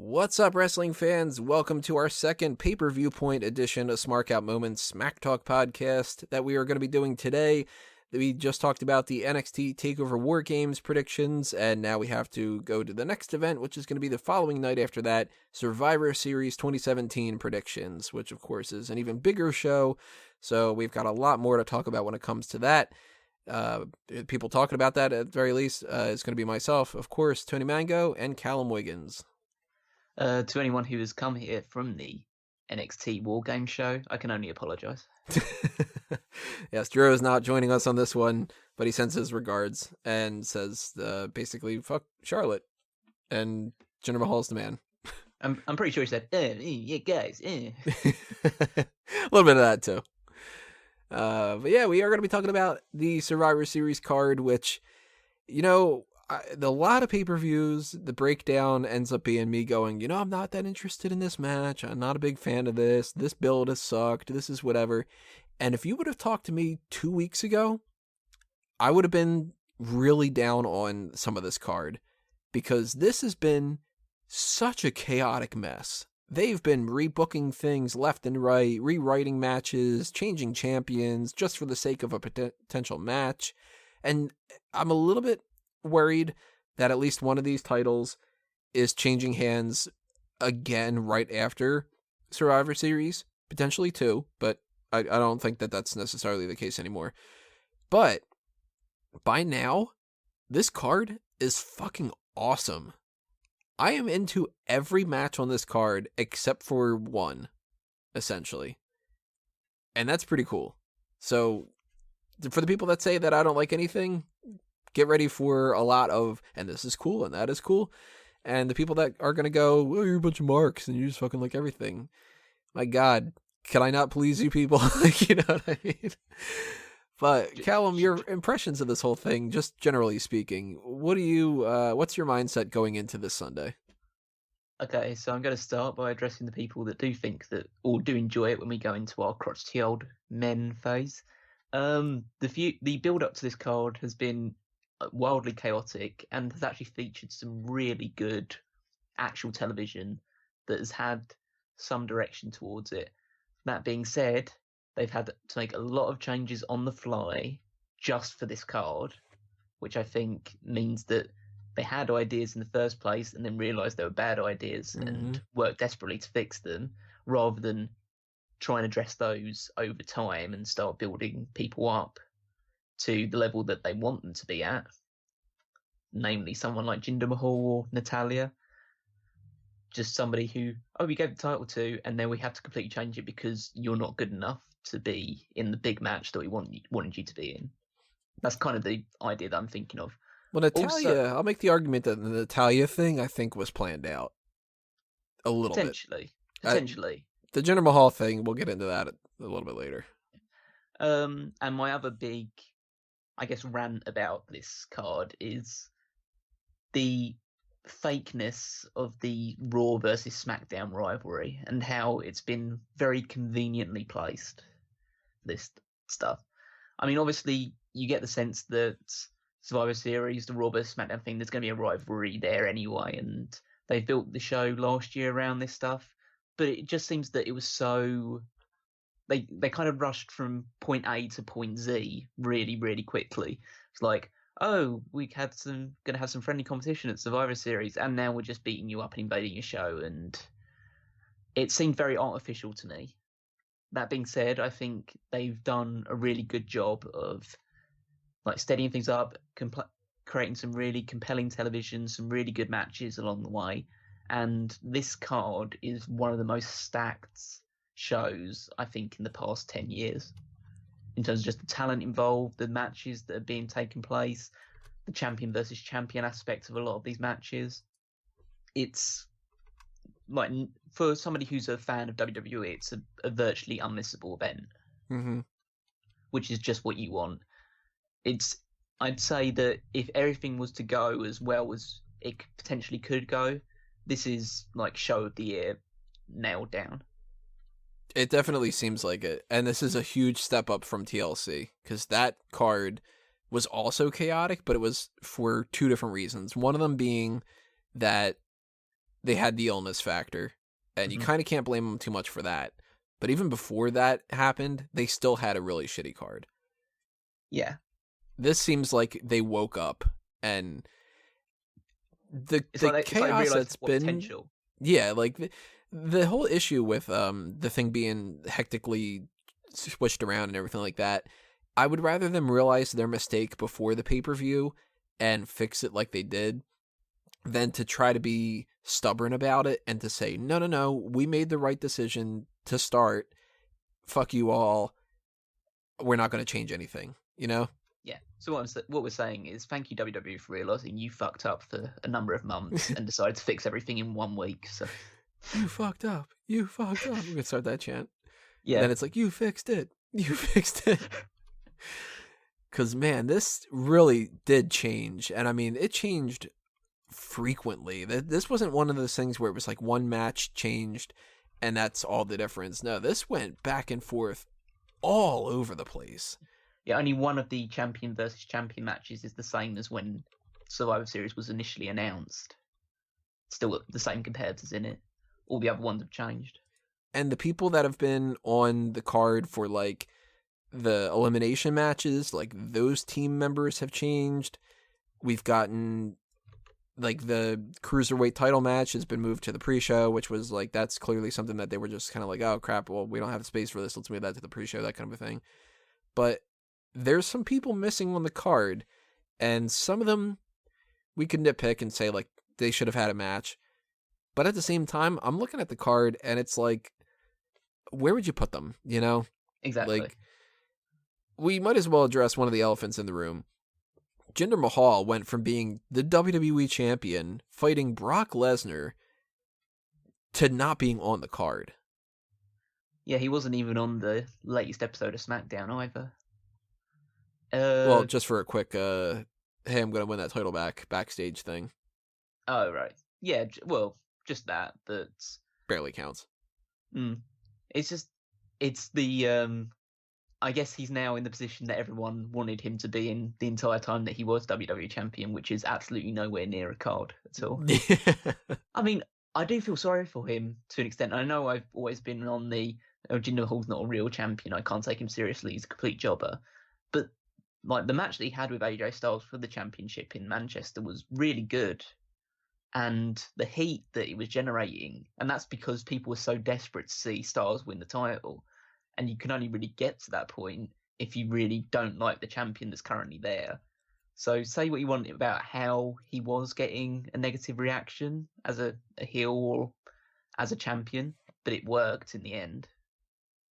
What's up, wrestling fans? Welcome to our second Pay-Per-Viewpoint edition of Smark Out Moments Smack Talk podcast that we are going to be doing today. We just talked about the NXT TakeOver War Games predictions, and now we have to go to the next event, which is going to be the following night after that, Survivor Series 2017 predictions, which of course is an even bigger show. So we've got a lot more to talk about when it comes to that. People talking about that at the very least is going to be myself, of course, Tony Mango, and Callum Wiggins. To anyone who has come here from the NXT War Game show, I can only apologise. Yes, Drew is not joining us on this one, but he sends his regards and says basically, fuck Charlotte, and Jinder Mahal's the man. I'm pretty sure he said, yeah, guys, A little bit of that too. But yeah, we are going to be talking about the Survivor Series card, which, you know, a lot of pay-per-views, the breakdown ends up being me going, I'm not that interested in this match. I'm not a big fan of this. This build has sucked. This is whatever. And if you would have talked to me 2 weeks ago, I would have been really down on some of this card because this has been such a chaotic mess. They've been rebooking things left and right, rewriting matches, changing champions just for the sake of a potential match. And I'm a little bit worried that at least one of these titles is changing hands again right after Survivor Series, potentially two, but I don't think that that's necessarily the case anymore. But by now, this card is fucking awesome. I am into every match on this card except for one, essentially. And that's pretty cool. So for the people that say that I don't like anything, get ready for a lot of, and this is cool, and that is cool. And the people that are going to go, well, you're a bunch of marks, and you just fucking like everything. My God, can I not please you people? You know what I mean? But Callum, your impressions of this whole thing, just generally speaking, what's your mindset going into this Sunday? Okay, so I'm going to start by addressing the people that do think that, or do enjoy it when we go into our crotchety old men phase. The build-up to this card has been wildly chaotic and has actually featured some really good actual television that has had some direction towards it. That being said, they've had to make a lot of changes on the fly just for this card, which I think means that they had ideas in the first place and then realised they were bad ideas and worked desperately to fix them, rather than try and address those over time and start building people up to the level that they want them to be at, namely someone like Jinder Mahal or Natalya. Just somebody who, we gave the title to, and then we have to completely change it because you're not good enough to be in the big match that we wanted you to be in. That's kind of the idea that I'm thinking of. Well, Natalya, I'll make the argument that the Natalya thing, I think, was planned out a little bit. Potentially. The Jinder Mahal thing, we'll get into that a little bit later. And my other big, I guess, rant about this card is the fakeness of the Raw versus SmackDown rivalry and how it's been very conveniently placed, this stuff. I mean, obviously, you get the sense that Survivor Series, the Raw versus SmackDown thing, there's going to be a rivalry there anyway, and they built the show last year around this stuff, but it just seems that it was so... They kind of rushed from point A to point Z really, really quickly. It's like, we going to have some friendly competition at Survivor Series, and now we're just beating you up and invading your show, and it seemed very artificial to me. That being said, I think they've done a really good job of steadying things up, creating some really compelling television, some really good matches along the way, and this card is one of the most stacked shows, I think, in the past 10 years. In terms of just the talent involved, the matches that are being taken place, the champion versus champion aspect of a lot of these matches. It's like, for somebody who's a fan of WWE, it's a virtually unmissable event, which is just what you want. I'd say that if everything was to go as well as it potentially could go, this is like show of the year nailed down. It definitely seems like it. And this is a huge step up from TLC because that card was also chaotic, but it was for two different reasons. One of them being that they had the illness factor, and you Mhm. kind of can't blame them too much for that. But even before that happened, they still had a really shitty card. Yeah. This seems like they woke up, and the It's like they chaos realised that's what been potential. yeah, like the whole issue with the thing being hectically switched around and everything like that. I would rather them realize their mistake before the pay-per-view and fix it like they did than to try to be stubborn about it and to say, no, we made the right decision to start. Fuck you all. We're not going to change anything, you know? Yeah. So what we're saying is, thank you WWE for realising you fucked up for a number of months and decided to fix everything in 1 week. So You fucked up. You fucked up. We're going to start that chant. yeah. And then it's like, you fixed it. You fixed it. Because, man, this really did change. And, I mean, it changed frequently. This wasn't one of those things where it was like one match changed and that's all the difference. No, this went back and forth all over the place. Yeah, only one of the champion versus champion matches is the same as when Survivor Series was initially announced. Still the same competitors in it. All the other ones have changed. And the people that have been on the card for like the elimination matches, like those team members have changed. We've gotten like the Cruiserweight title match has been moved to the pre-show, which was like, that's clearly something that they were just kind of like, oh crap, well, we don't have space for this. Let's move that to the pre-show, that kind of a thing. But there's some people missing on the card, and some of them we could nitpick and say like they should have had a match. But at the same time, I'm looking at the card and it's like, where would you put them? You know? Exactly. Like, we might as well address one of the elephants in the room. Jinder Mahal went from being the WWE champion fighting Brock Lesnar to not being on the card. Yeah, he wasn't even on the latest episode of SmackDown either. Well, just for a quick, hey, I'm going to win that title backstage thing. Oh, right. Yeah, well, just that, but Barely counts. It's just, it's the, I guess he's now in the position that everyone wanted him to be in the entire time that he was WWE champion, which is absolutely nowhere near a card at all. I mean, I do feel sorry for him to an extent. I know I've always been on the, oh, Jinder Mahal's not a real champion, I can't take him seriously, he's a complete jobber. But like the match that he had with AJ Styles for the championship in Manchester was really good. And the heat that he was generating, and that's because people were so desperate to see Styles win the title. And you can only really get to that point if you really don't like the champion that's currently there. So say what you want about how he was getting a negative reaction as a heel or as a champion, but it worked in the end.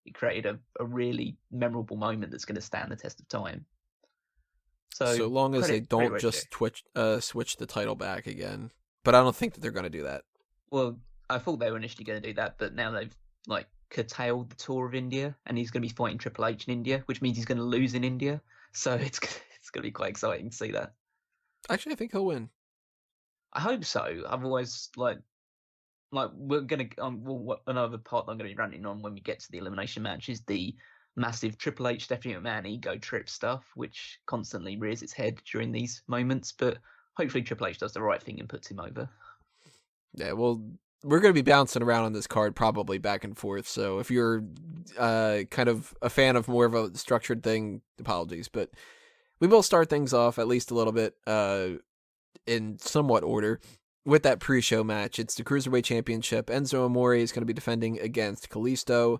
It created a really memorable moment that's going to stand the test of time. So long as they don't just switch the title back again. But I don't think that they're going to do that. Well, I thought they were initially going to do that, but now they've like curtailed the tour of India, and he's going to be fighting Triple H in India, which means he's going to lose in India. So it's going to be quite exciting to see that. Actually, I think he'll win. I hope so. Otherwise, like we're going to another part that I'm going to be ranting on when we get to the elimination match is the massive Triple H Stephanie McMahon ego trip stuff, which constantly rears its head during these moments. But hopefully, Triple H does the right thing and puts him over. Yeah, well, we're going to be bouncing around on this card probably back and forth. So if you're kind of a fan of more of a structured thing, apologies. But we will start things off at least a little bit in somewhat order with that pre-show match. It's the Cruiserweight Championship. Enzo Amore is going to be defending against Kalisto.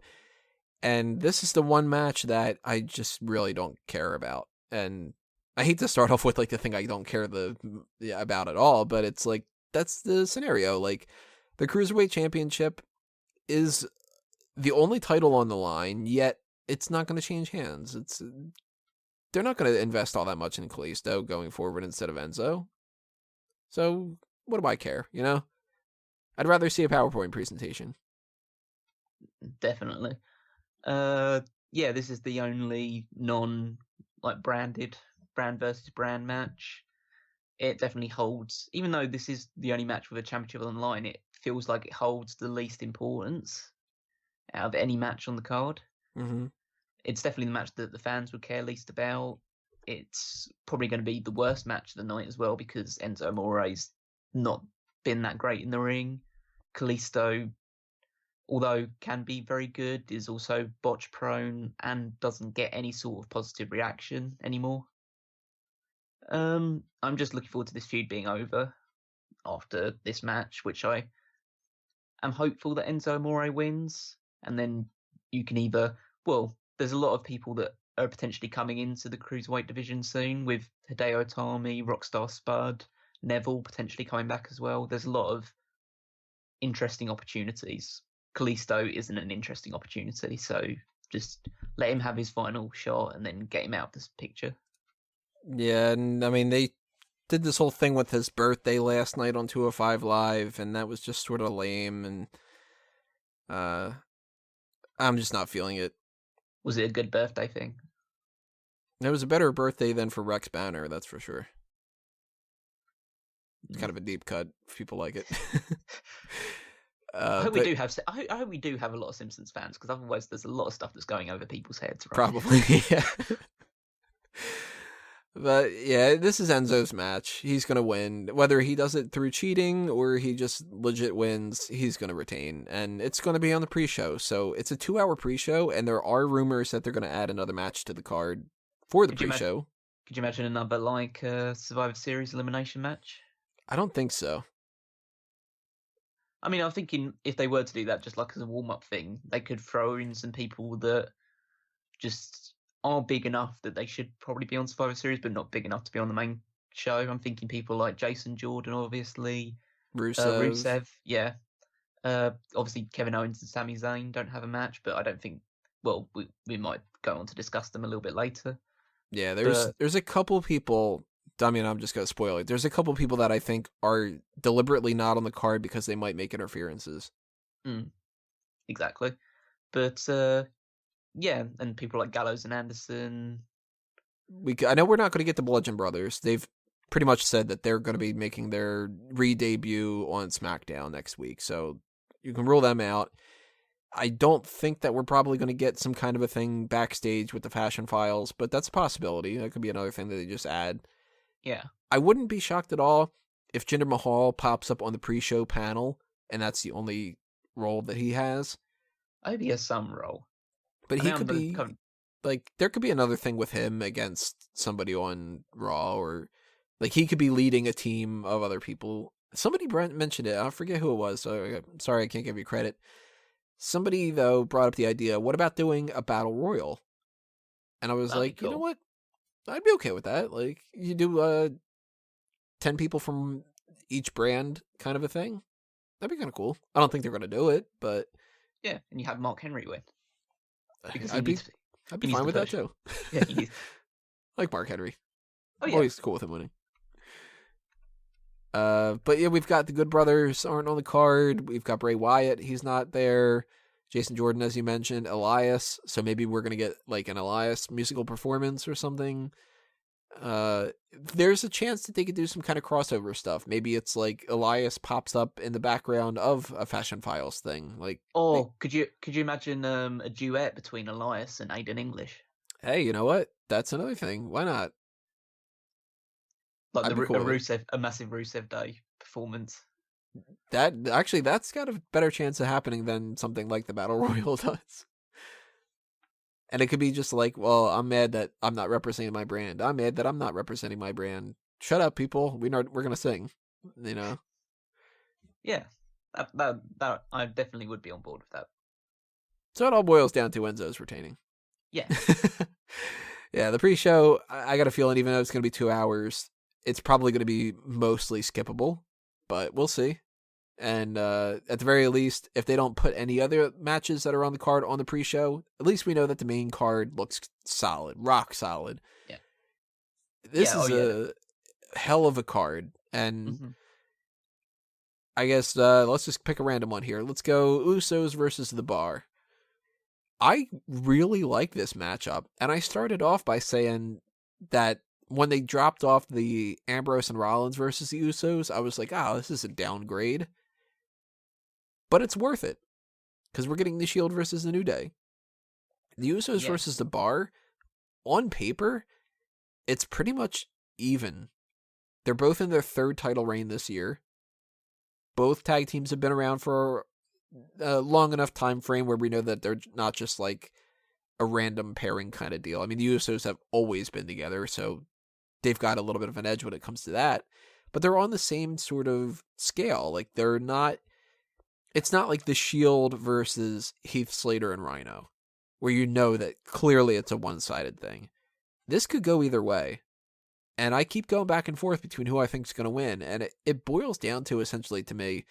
And this is the one match that I just really don't care about. And I hate to start off with like the thing I don't care about at all, but it's like, that's the scenario. Like, the Cruiserweight Championship is the only title on the line, yet it's not going to change hands. They're not going to invest all that much in Kalisto going forward instead of Enzo. So what do I care, you know? I'd rather see a PowerPoint presentation. Definitely. Yeah, this is the only branded brand versus brand match. It definitely holds, even though this is the only match with a championship on the line, it feels like it holds the least importance out of any match on the card. Mm-hmm. It's definitely the match that the fans would care least about. It's probably going to be the worst match of the night as well, because Enzo Amore's not been that great in the ring. Kalisto, although can be very good, is also botch prone and doesn't get any sort of positive reaction anymore. I'm just looking forward to this feud being over after this match, which I am hopeful that Enzo Amore wins, and then you can either, well, there's a lot of people that are potentially coming into the Cruiserweight division soon, with Hideo Itami, Rockstar Spud, Neville potentially coming back as well. There's a lot of interesting opportunities. Kalisto isn't an interesting opportunity, so just let him have his final shot and then get him out of this picture. Yeah, and I mean, they did this whole thing with his birthday last night on 205 Live, and that was just sort of lame, and I'm just not feeling it. Was it a good birthday thing? It was a better birthday than for Rex Banner, that's for sure. It's kind of a deep cut if people like it. I hope we do have. I hope we do have a lot of Simpsons fans, because otherwise there's a lot of stuff that's going over people's heads. Right? Probably, yeah. But yeah, this is Enzo's match. He's gonna win, whether he does it through cheating or he just legit wins. He's gonna retain, and it's gonna be on the pre-show. So it's a 2-hour pre-show, and there are rumors that they're gonna add another match to the card for the pre-show. Could you imagine another Survivor Series elimination match? I don't think so. I mean, I'm thinking if they were to do that, just like as a warm-up thing, they could throw in some people that just are big enough that they should probably be on Survivor Series, but not big enough to be on the main show. I'm thinking people like Jason Jordan, obviously. Rusev, yeah. Obviously, Kevin Owens and Sami Zayn don't have a match, but I don't think... Well, we might go on to discuss them a little bit later. Yeah, there's a couple people... I mean, I'm just going to spoil it. There's a couple people that I think are deliberately not on the card because they might make interferences. Exactly. But, yeah, and people like Gallows and Anderson. I know we're not going to get the Bludgeon Brothers. They've pretty much said that they're going to be making their re-debut on SmackDown next week, so you can rule them out. I don't think that we're probably going to get some kind of a thing backstage with the Fashion Files, but that's a possibility. That could be another thing that they just add. Yeah. I wouldn't be shocked at all if Jinder Mahal pops up on the pre-show panel, and that's the only role that he has. I hope he has some role. But he could be, like, there could be another thing with him against somebody on Raw, or, like, he could be leading a team of other people. Somebody mentioned it. I forget who it was, so I'm sorry I can't give you credit. Somebody, though, brought up the idea, what about doing a Battle Royal? And I was like, cool. You know what? I'd be okay with that. Like, you do 10 people from each brand kind of a thing. That'd be kind of cool. I don't think they're going to do it, but... Yeah, and you have Mark Henry win. Because I'd be fine with that, too. Yeah, like Mark Henry. Oh, yeah. Always cool with him winning. But yeah, we've got the Good Brothers aren't on the card. We've got Bray Wyatt. He's not there. Jason Jordan, as you mentioned, Elias. So maybe we're going to get like an Elias musical performance or something. There's a chance that they could do some kind of crossover stuff. Maybe it's like Elias pops up in the background of a Fashion Files thing. Like, could you imagine a duet between Elias and Aiden English? Hey, you know what? That's another thing. Why not? Like a massive Rusev Day performance. That's got a better chance of happening than something like the Battle Royal does. And it could be just like, well, I'm mad that I'm not representing my brand. I'm mad that I'm not representing my brand. Shut up, people. We're going to sing, you know? Yeah, that I definitely would be on board with that. So it all boils down to Enzo's retaining. Yeah. Yeah, the pre-show, I got a feeling even though it's going to be 2 hours, it's probably going to be mostly skippable, but we'll see. And at the very least, if they don't put any other matches that are on the card on the pre-show, at least we know that the main card looks solid, rock solid. Yeah. This is a hell of a card. And I guess let's just pick a random one here. Let's go Usos versus The Bar. I really like this matchup. And I started off by saying that when they dropped off the Ambrose and Rollins versus the Usos, I was like, this is a downgrade. But it's worth it. Because we're getting the Shield versus the New Day. The Usos versus The Bar, on paper, it's pretty much even. They're both in their third title reign this year. both tag teams have been around for a long enough time frame where we know that they're not just like a random pairing kind of deal. I mean, the Usos have always been together, so they've got a little bit of an edge when it comes to that. But they're on the same sort of scale. Like, they're not... It's not like the Shield versus Heath Slater and Rhino, where you know that clearly it's a one-sided thing. This could go either way. And I keep going back and forth between who I think is going to win. And it boils down to, essentially, to me,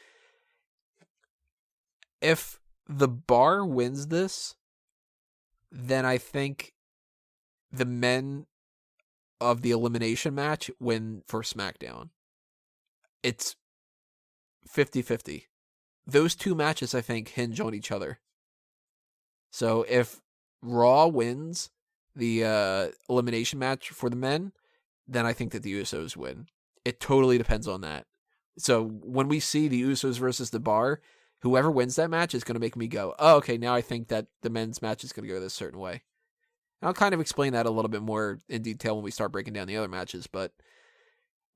if the Bar wins this, then I think the men of the elimination match win for SmackDown. It's 50-50. Those two matches, I think, hinge on each other. So if Raw wins the elimination match for the men, then I think that the Usos win. It totally depends on that. So when we see the Usos versus the Bar, whoever wins that match is going to make me go, oh, okay, now I think that the men's match is going to go this certain way. And I'll kind of explain that a little bit more in detail when we start breaking down the other matches, but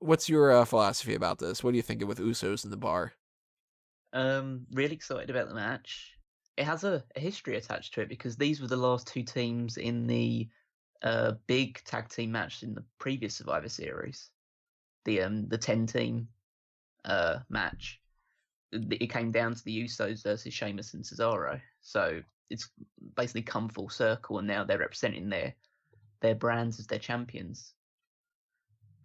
what's your philosophy about this? What do you think of with Usos and the Bar? Really excited about the match. It has a history attached to it because these were the last two teams in the big tag team match in the previous Survivor Series, the 10-team match. It came down to the Usos versus Sheamus and Cesaro. So it's basically come full circle, and now they're representing their brands as their champions.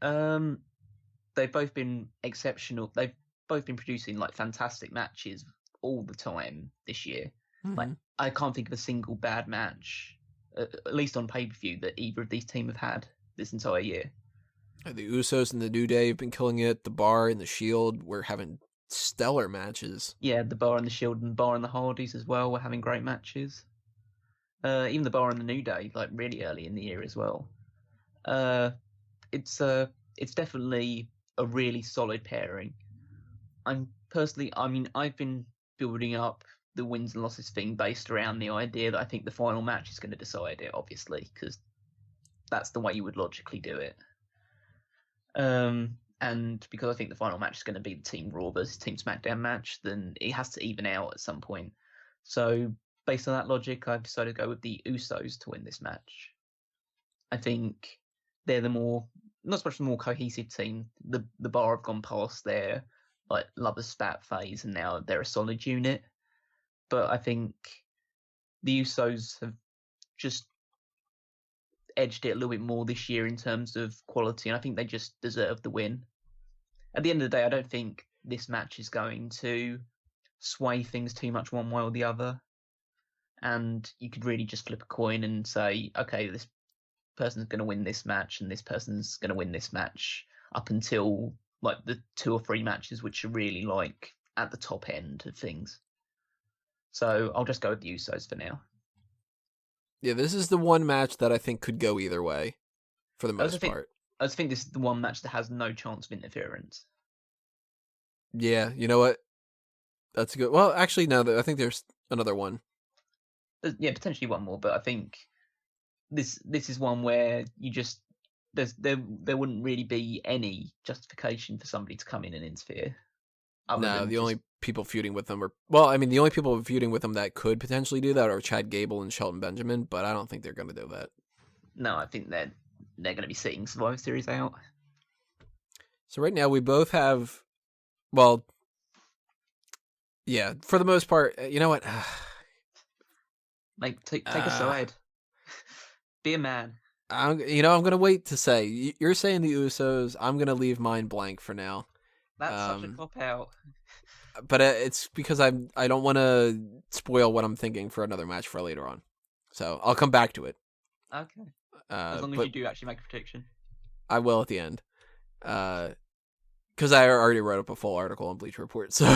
They've both been exceptional. They've both been producing like fantastic matches all the time this year. Mm-hmm. Like, I can't think of a single bad match, at least on pay-per-view, that either of these teams have had this entire year. The Usos and the New Day have been killing it. The Bar and the Shield were having stellar matches. Yeah, the Bar and the Shield and the Bar and the Hardys as well were having great matches. Even the Bar and the New Day, like really early in the year as well. It's definitely a really solid pairing. I've been building up the wins and losses thing based around the idea that I think the final match is going to decide it, obviously, because that's the way you would logically do it. And because I think the final match is going to be the Team Raw versus Team SmackDown match, then it has to even out at some point. So based on that logic, I've decided to go with the Usos to win this match. I think they're not so much the more cohesive team. The Bar have gone past their like lovers spat phase, and now they're a solid unit. But I think the Usos have just edged it a little bit more this year in terms of quality, and I think they just deserve the win. At the end of the day, I don't think this match is going to sway things too much one way or the other. And you could really just flip a coin and say, okay, this person's going to win this match and this person's going to win this match up until like the 2 or 3 matches which are really like at the top end of things. So I'll just go with the Usos for now. Yeah, this is the one match that I think could go either way for the most part. I just think this is the one match that has no chance of interference. Yeah, you know what? That's good. Well, actually, no, I think there's another one. Yeah, potentially one more, but I think this is one where you just there wouldn't really be any justification for somebody to come in and interfere. No, the only people feuding with them the only people feuding with them that could potentially do that are Chad Gable and Shelton Benjamin, but I don't think they're going to do that. No, I think they're going to be sitting Survivor Series out. So right now we both have, well, yeah, for the most part, you know what? Like, take a side. Be a man. I'm going to wait to say. You're saying the Usos. I'm going to leave mine blank for now. That's such a cop-out. But it's because I don't want to spoil what I'm thinking for another match for later on. So I'll come back to it. Okay. As long as you do actually make a prediction. I will at the end. Because I already wrote up a full article on Bleacher Report. So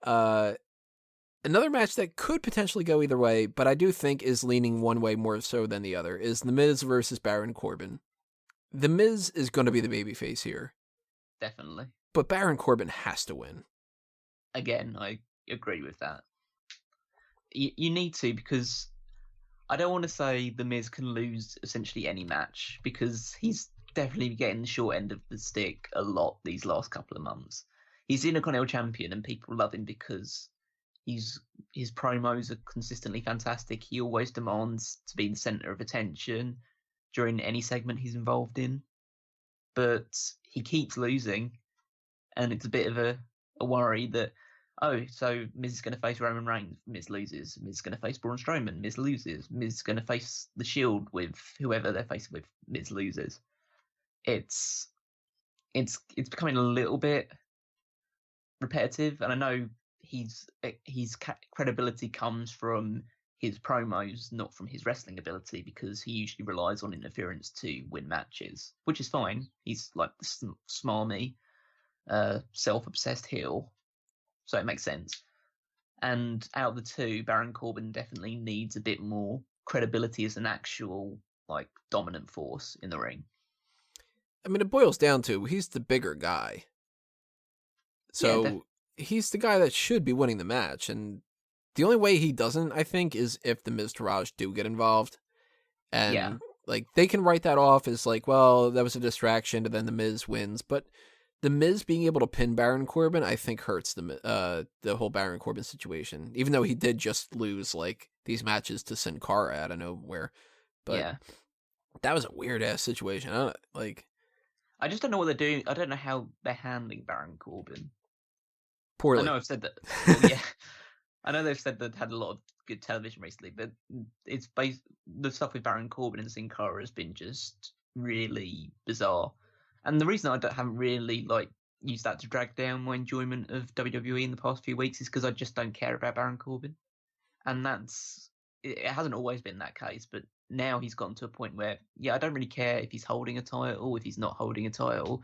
another match that could potentially go either way, but I do think is leaning one way more so than the other, is The Miz versus Baron Corbin. The Miz is going to be the babyface here. Definitely. But Baron Corbin has to win. Again, I agree with that. You need to, because I don't want to say The Miz can lose essentially any match, because he's definitely getting the short end of the stick a lot these last couple of months. he's the Intercontinental Champion, and people love him because his promos are consistently fantastic. He always demands to be the center of attention during any segment he's involved in, but he keeps losing, and it's a bit of a worry that, oh, so Miz is going to face Roman Reigns, Miz loses. Miz is going to face Braun Strowman, Miz loses. Miz is going to face the Shield with whoever they're facing with, Miz loses. It's becoming a little bit repetitive, and I know his credibility comes from his promos, not from his wrestling ability, because he usually relies on interference to win matches, which is fine. He's like the smarmy, self-obsessed heel, so it makes sense. And out of the two, Baron Corbin definitely needs a bit more credibility as an actual like dominant force in the ring. I mean, it boils down to he's the bigger guy. So he's the guy that should be winning the match. And the only way he doesn't, I think, is if the Miz Taraj do get involved. And like they can write that off as like, well, that was a distraction, and then the Miz wins. But the Miz being able to pin Baron Corbin, I think, hurts the whole Baron Corbin situation. Even though he did just lose like these matches to Sin Cara out of nowhere. But that was a weird ass situation. I just don't know what they're doing. I don't know how they're handling Baron Corbin. Poorly. I know I've said that. Well, yeah, I know they've said they've had a lot of good television recently, but it's the stuff with Baron Corbin and Sin Cara has been just really bizarre. And the reason I haven't really like used that to drag down my enjoyment of WWE in the past few weeks is because I just don't care about Baron Corbin, and it hasn't always been that case, but now he's gotten to a point where, I don't really care if he's holding a title, if he's not holding a title,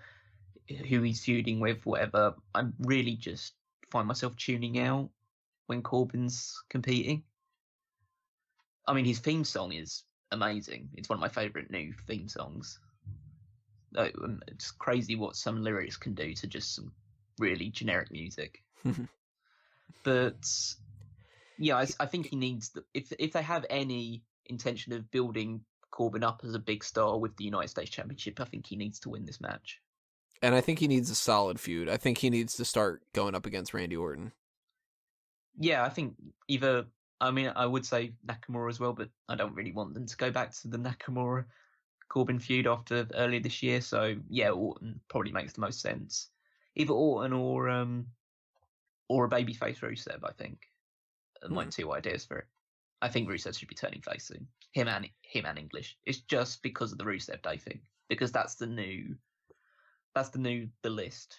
who he's feuding with, whatever. I really just find myself tuning out when Corbin's competing. I mean, his theme song is amazing. It's one of my favourite new theme songs. It's crazy what some lyrics can do to just some really generic music. But I think he needs if they have any intention of building Corbin up as a big star with the United States Championship, I think he needs to win this match. And I think he needs a solid feud. I think he needs to start going up against Randy Orton. Yeah, I think I would say Nakamura as well, but I don't really want them to go back to the Nakamura Corbin feud after earlier this year. So Orton probably makes the most sense. Either Orton or a babyface Rusev, I think. My two ideas for it. I think Rusev should be turning face soon. Him and English. It's just because of the Rusev Day thing. Because that's the list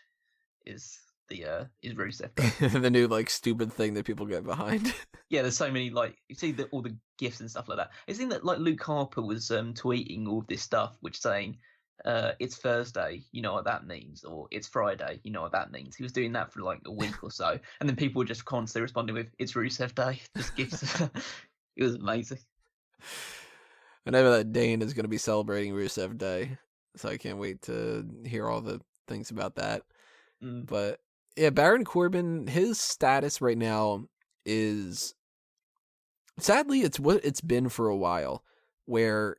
is Rusev Day. The new like stupid thing that people get behind. Yeah, there's so many like you see all the gifs and stuff like that. It seemed that like Luke Harper was tweeting all this stuff, which saying it's Thursday, you know what that means, or it's Friday, you know what that means. He was doing that for like a week or so, and then people were just constantly responding with "It's Rusev Day." Just gifts. It was amazing. I know that Dane is going to be celebrating Rusev Day, so I can't wait to hear all the things about that. But yeah, Baron Corbin, his status right now is sadly it's what it's been for a while, where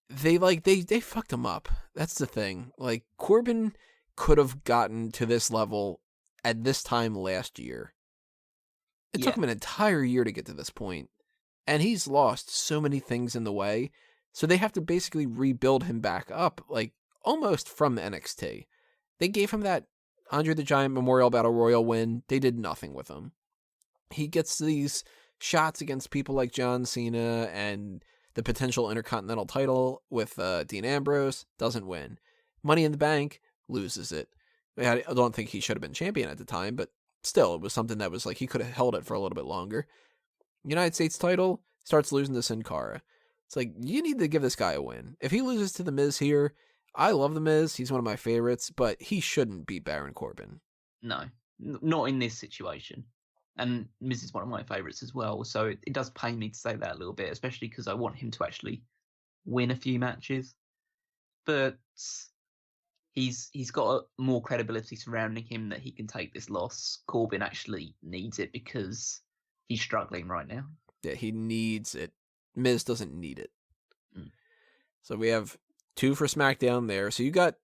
they fucked him up. That's the thing. Like Corbin could have gotten to this level at this time last year. It took him an entire year to get to this point, and he's lost so many things in the way. So they have to basically rebuild him back up, like almost from NXT. They gave him that Andre the Giant Memorial Battle Royal win. They did nothing with him. He gets these shots against people like John Cena and the potential Intercontinental title with Dean Ambrose. Doesn't win. Money in the Bank, loses it. I don't think he should have been champion at the time, but still, it was something that was like he could have held it for a little bit longer. United States title, starts losing to Sin Cara. It's like, you need to give this guy a win. If he loses to The Miz here, I love The Miz. He's one of my favorites, but he shouldn't beat Baron Corbin. No, not in this situation. And Miz is one of my favorites as well, so it does pain me to say that a little bit, especially because I want him to actually win a few matches. But he's got more credibility surrounding him that he can take this loss. Corbin actually needs it because he's struggling right now. Yeah, he needs it. Miz doesn't need it. So we have 2 for SmackDown there. So you got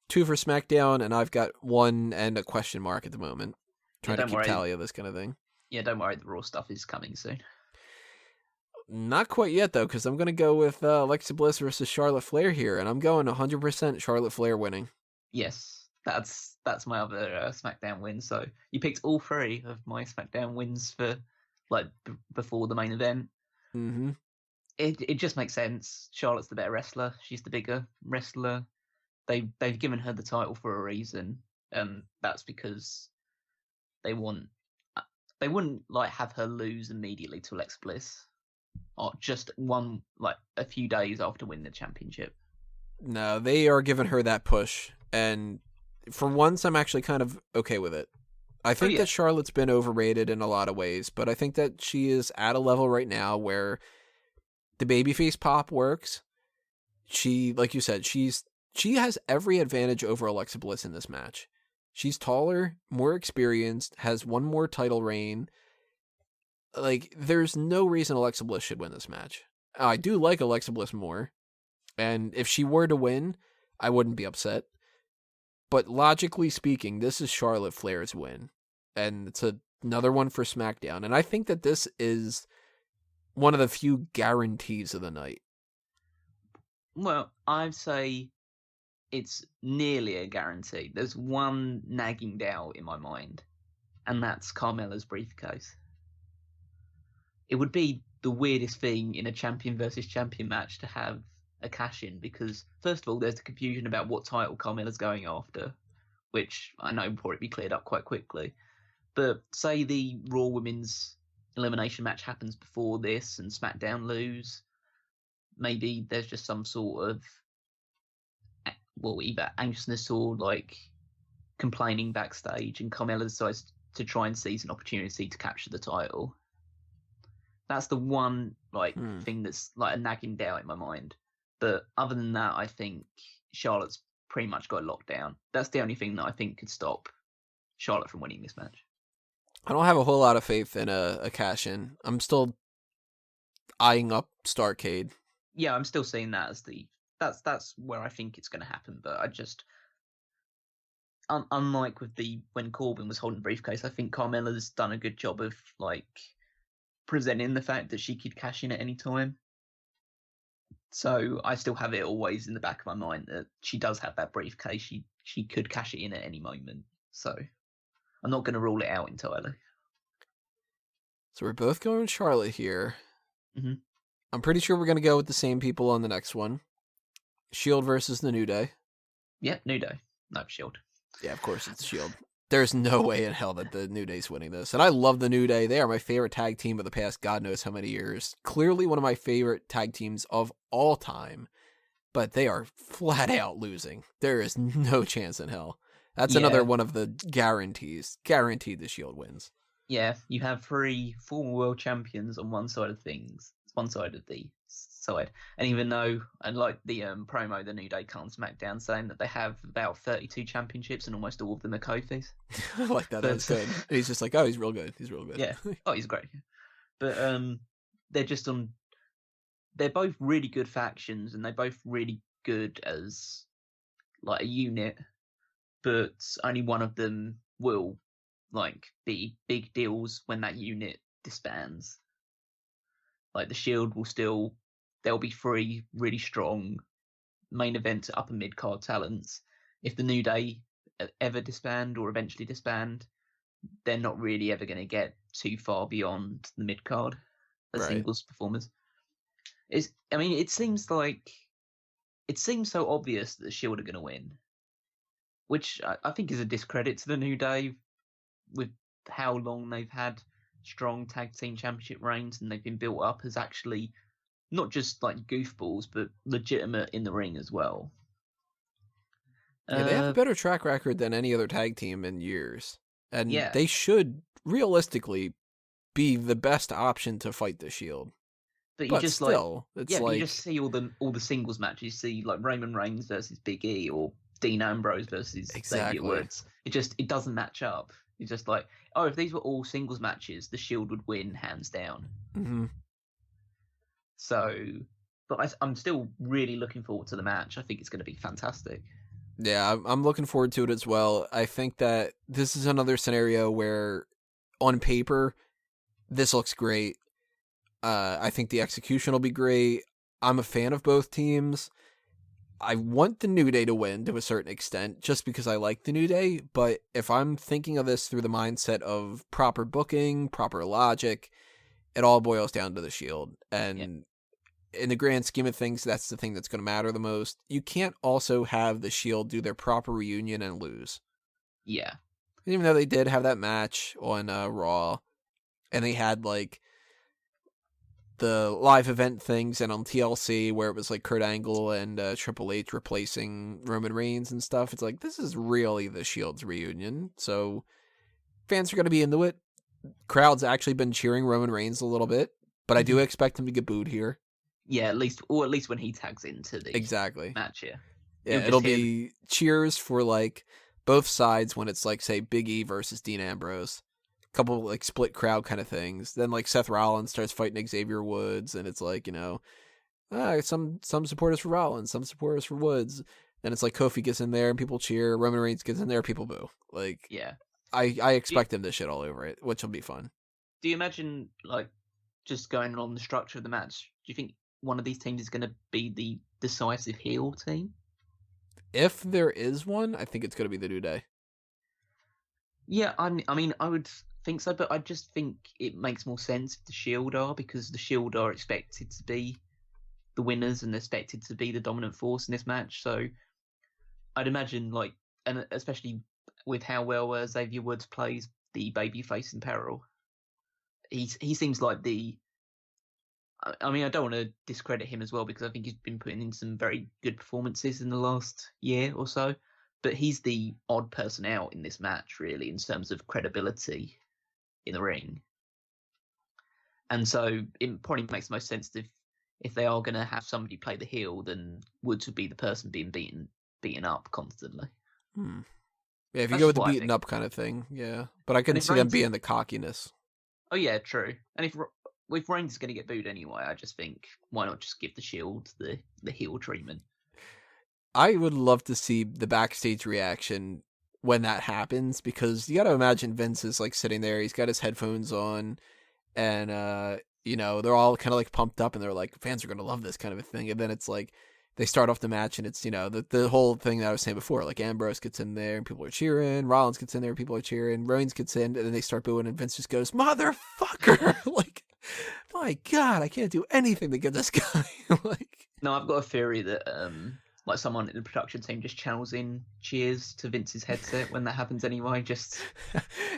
2 for SmackDown, and I've got 1 and a question mark at the moment. Trying to don't keep worry. tally of this kind of thing. Yeah, don't worry. The Raw stuff is coming soon. Not quite yet, though, because I'm going to go with Alexa Bliss versus Charlotte Flair here, and I'm going 100% Charlotte Flair winning. Yes, that's my other SmackDown win. So you picked all 3 of my SmackDown wins for before the main event. Mm-hmm. It just makes sense. Charlotte's the better wrestler. She's the bigger wrestler. They've given her the title for a reason, and that's because they wouldn't have her lose immediately to Alexa Bliss, or just a few days after winning the championship. No, they are giving her that push, and for once, I'm actually kind of okay with it. I think that Charlotte's been overrated in a lot of ways, but I think that she is at a level right now where the babyface pop works. She, like you said, she has every advantage over Alexa Bliss in this match. She's taller, more experienced, has 1 more title reign. Like, there's no reason Alexa Bliss should win this match. I do like Alexa Bliss more, and if she were to win, I wouldn't be upset. But logically speaking, this is Charlotte Flair's win, and it's another one for SmackDown. And I think that this is one of the few guarantees of the night. Well, I'd say it's nearly a guarantee. There's one nagging doubt in my mind, and that's Carmella's briefcase. It would be the weirdest thing in a champion versus champion match to have a cash-in, because, first of all, there's the confusion about what title Carmella's going after, which I know will probably be cleared up quite quickly. But say the Raw Women's Elimination match happens before this and SmackDown lose, maybe there's just some sort of, well, either anxiousness or complaining backstage, and Carmella decides to try and seize an opportunity to capture the title. That's the one thing that's a nagging doubt in my mind. But other than that, I think Charlotte's pretty much got it locked down. That's the only thing that I think could stop Charlotte from winning this match. I don't have a whole lot of faith in a cash-in. I'm still eyeing up Starrcade. Yeah, I'm still seeing that as that's where I think it's going to happen. But I just, unlike with when Corbin was holding the briefcase, I think Carmella's done a good job of presenting the fact that she could cash in at any time. So I still have it always in the back of my mind that she does have that briefcase. She could cash it in at any moment. So I'm not going to rule it out entirely. So we're both going with Charlotte here. Mm-hmm. I'm pretty sure we're going to go with the same people on the next one. Shield versus the New Day. Yeah, New Day. No, Shield. Yeah, of course it's Shield. There's no way in hell that the New Day's winning this. And I love the New Day. They are my favorite tag team of the past God knows how many years. Clearly one of my favorite tag teams of all time. But they are flat out losing. There is no chance in hell. That's another one of the guarantees. Guaranteed the Shield wins. Yeah, you have 3 former world champions on one side of things. One side of the side. And even though, unlike the promo the New Day cut on SmackDown saying that they have about 32 championships and almost all of them are Kofi's. I like that. That's good. He's just like, oh, he's real good. He's real good. Yeah. Oh, he's great. But they're just they're both really good factions, and they're both really good as a unit, but only one of them will be big deals when that unit disbands. The Shield there'll be 3 really strong main event upper mid card talents. If the New Day ever disband or eventually disband, they're not really ever going to get too far beyond the mid card as singles performers. It seems so obvious that the Shield are going to win, which I think is a discredit to the New Day with how long they've had strong tag team championship reigns, and they've been built up as actually not just goofballs, but legitimate in the ring as well. Yeah, they have a better track record than any other tag team in years. And they should realistically be the best option to fight the Shield. But you just still, you just see all the singles matches. You see Roman Reigns versus Big E or Dean Ambrose versus Xavier Woods. It doesn't match up. It's just if these were all singles matches, the Shield would win hands down. Mm-hmm. So, but I'm still really looking forward to the match. I think it's going to be fantastic. Yeah, I'm looking forward to it as well. I think that this is another scenario where, on paper, this looks great. I think the execution will be great. I'm a fan of both teams. I want the New Day to win to a certain extent, just because I like the New Day. But if I'm thinking of this through the mindset of proper booking, proper logic, it all boils down to the Shield. And in the grand scheme of things, that's the thing that's going to matter the most. You can't also have the Shield do their proper reunion and lose. Yeah. Even though they did have that match on Raw, and they had like the live event things and on TLC where it was like Kurt Angle and Triple H replacing Roman Reigns and stuff. It's like, this is really the Shield's reunion. So fans are going to be into it. Crowd's actually been cheering Roman Reigns a little bit, but I do expect him to get booed here. Yeah, at least when he tags into the match here. Yeah, it'll be cheers for like both sides when it's like, say, Big E versus Dean Ambrose. Couple like split crowd kind of things. Then like Seth Rollins starts fighting Xavier Woods, and it's like, some supporters for Rollins, some supporters for Woods. Then it's like Kofi gets in there and people cheer. Roman Reigns gets in there, people boo. Like, yeah, I expect him to shit all over it, which will be fun. Do you imagine like just going on the structure of the match? Do you think one of these teams is going to be the decisive heel team? If there is one, I think it's going to be the New Day. Yeah, I mean, I would think so, but I just think it makes more sense if the Shield are, because the Shield are expected to be the winners and expected to be the dominant force in this match. So I'd imagine, like, and especially with how well Xavier Woods plays the babyface in peril, he seems like the. I mean, I don't want to discredit him as well, because I think he's been putting in some very good performances in the last year or so. But he's the odd person out in this match, really, in terms of credibility in the ring. And so it probably makes the most sense if they are going to have somebody play the heel, then Woods would be the person being beaten up constantly. Yeah, if you go with the beaten up kind of thing, yeah. But I can see them being the cockiness. Oh, yeah, true. And if Reigns is going to get booed anyway, I just think, why not just give the Shield the heel treatment? I would love to see the backstage reaction when that happens, because you got to imagine Vince is like sitting there, he's got his headphones on, and they're all kind of like pumped up, and they're like, fans are going to love this kind of a thing. And then it's like they start off the match, and it's the whole thing that I was saying before, like Ambrose gets in there and people are cheering, Rollins gets in there and people are cheering, Reigns gets in, and then they start booing, and Vince just goes, motherfucker. Like, my God, I can't do anything to get this guy. Like, no, I've got a theory that like someone in the production team just channels in cheers to Vince's headset when that happens anyway. Just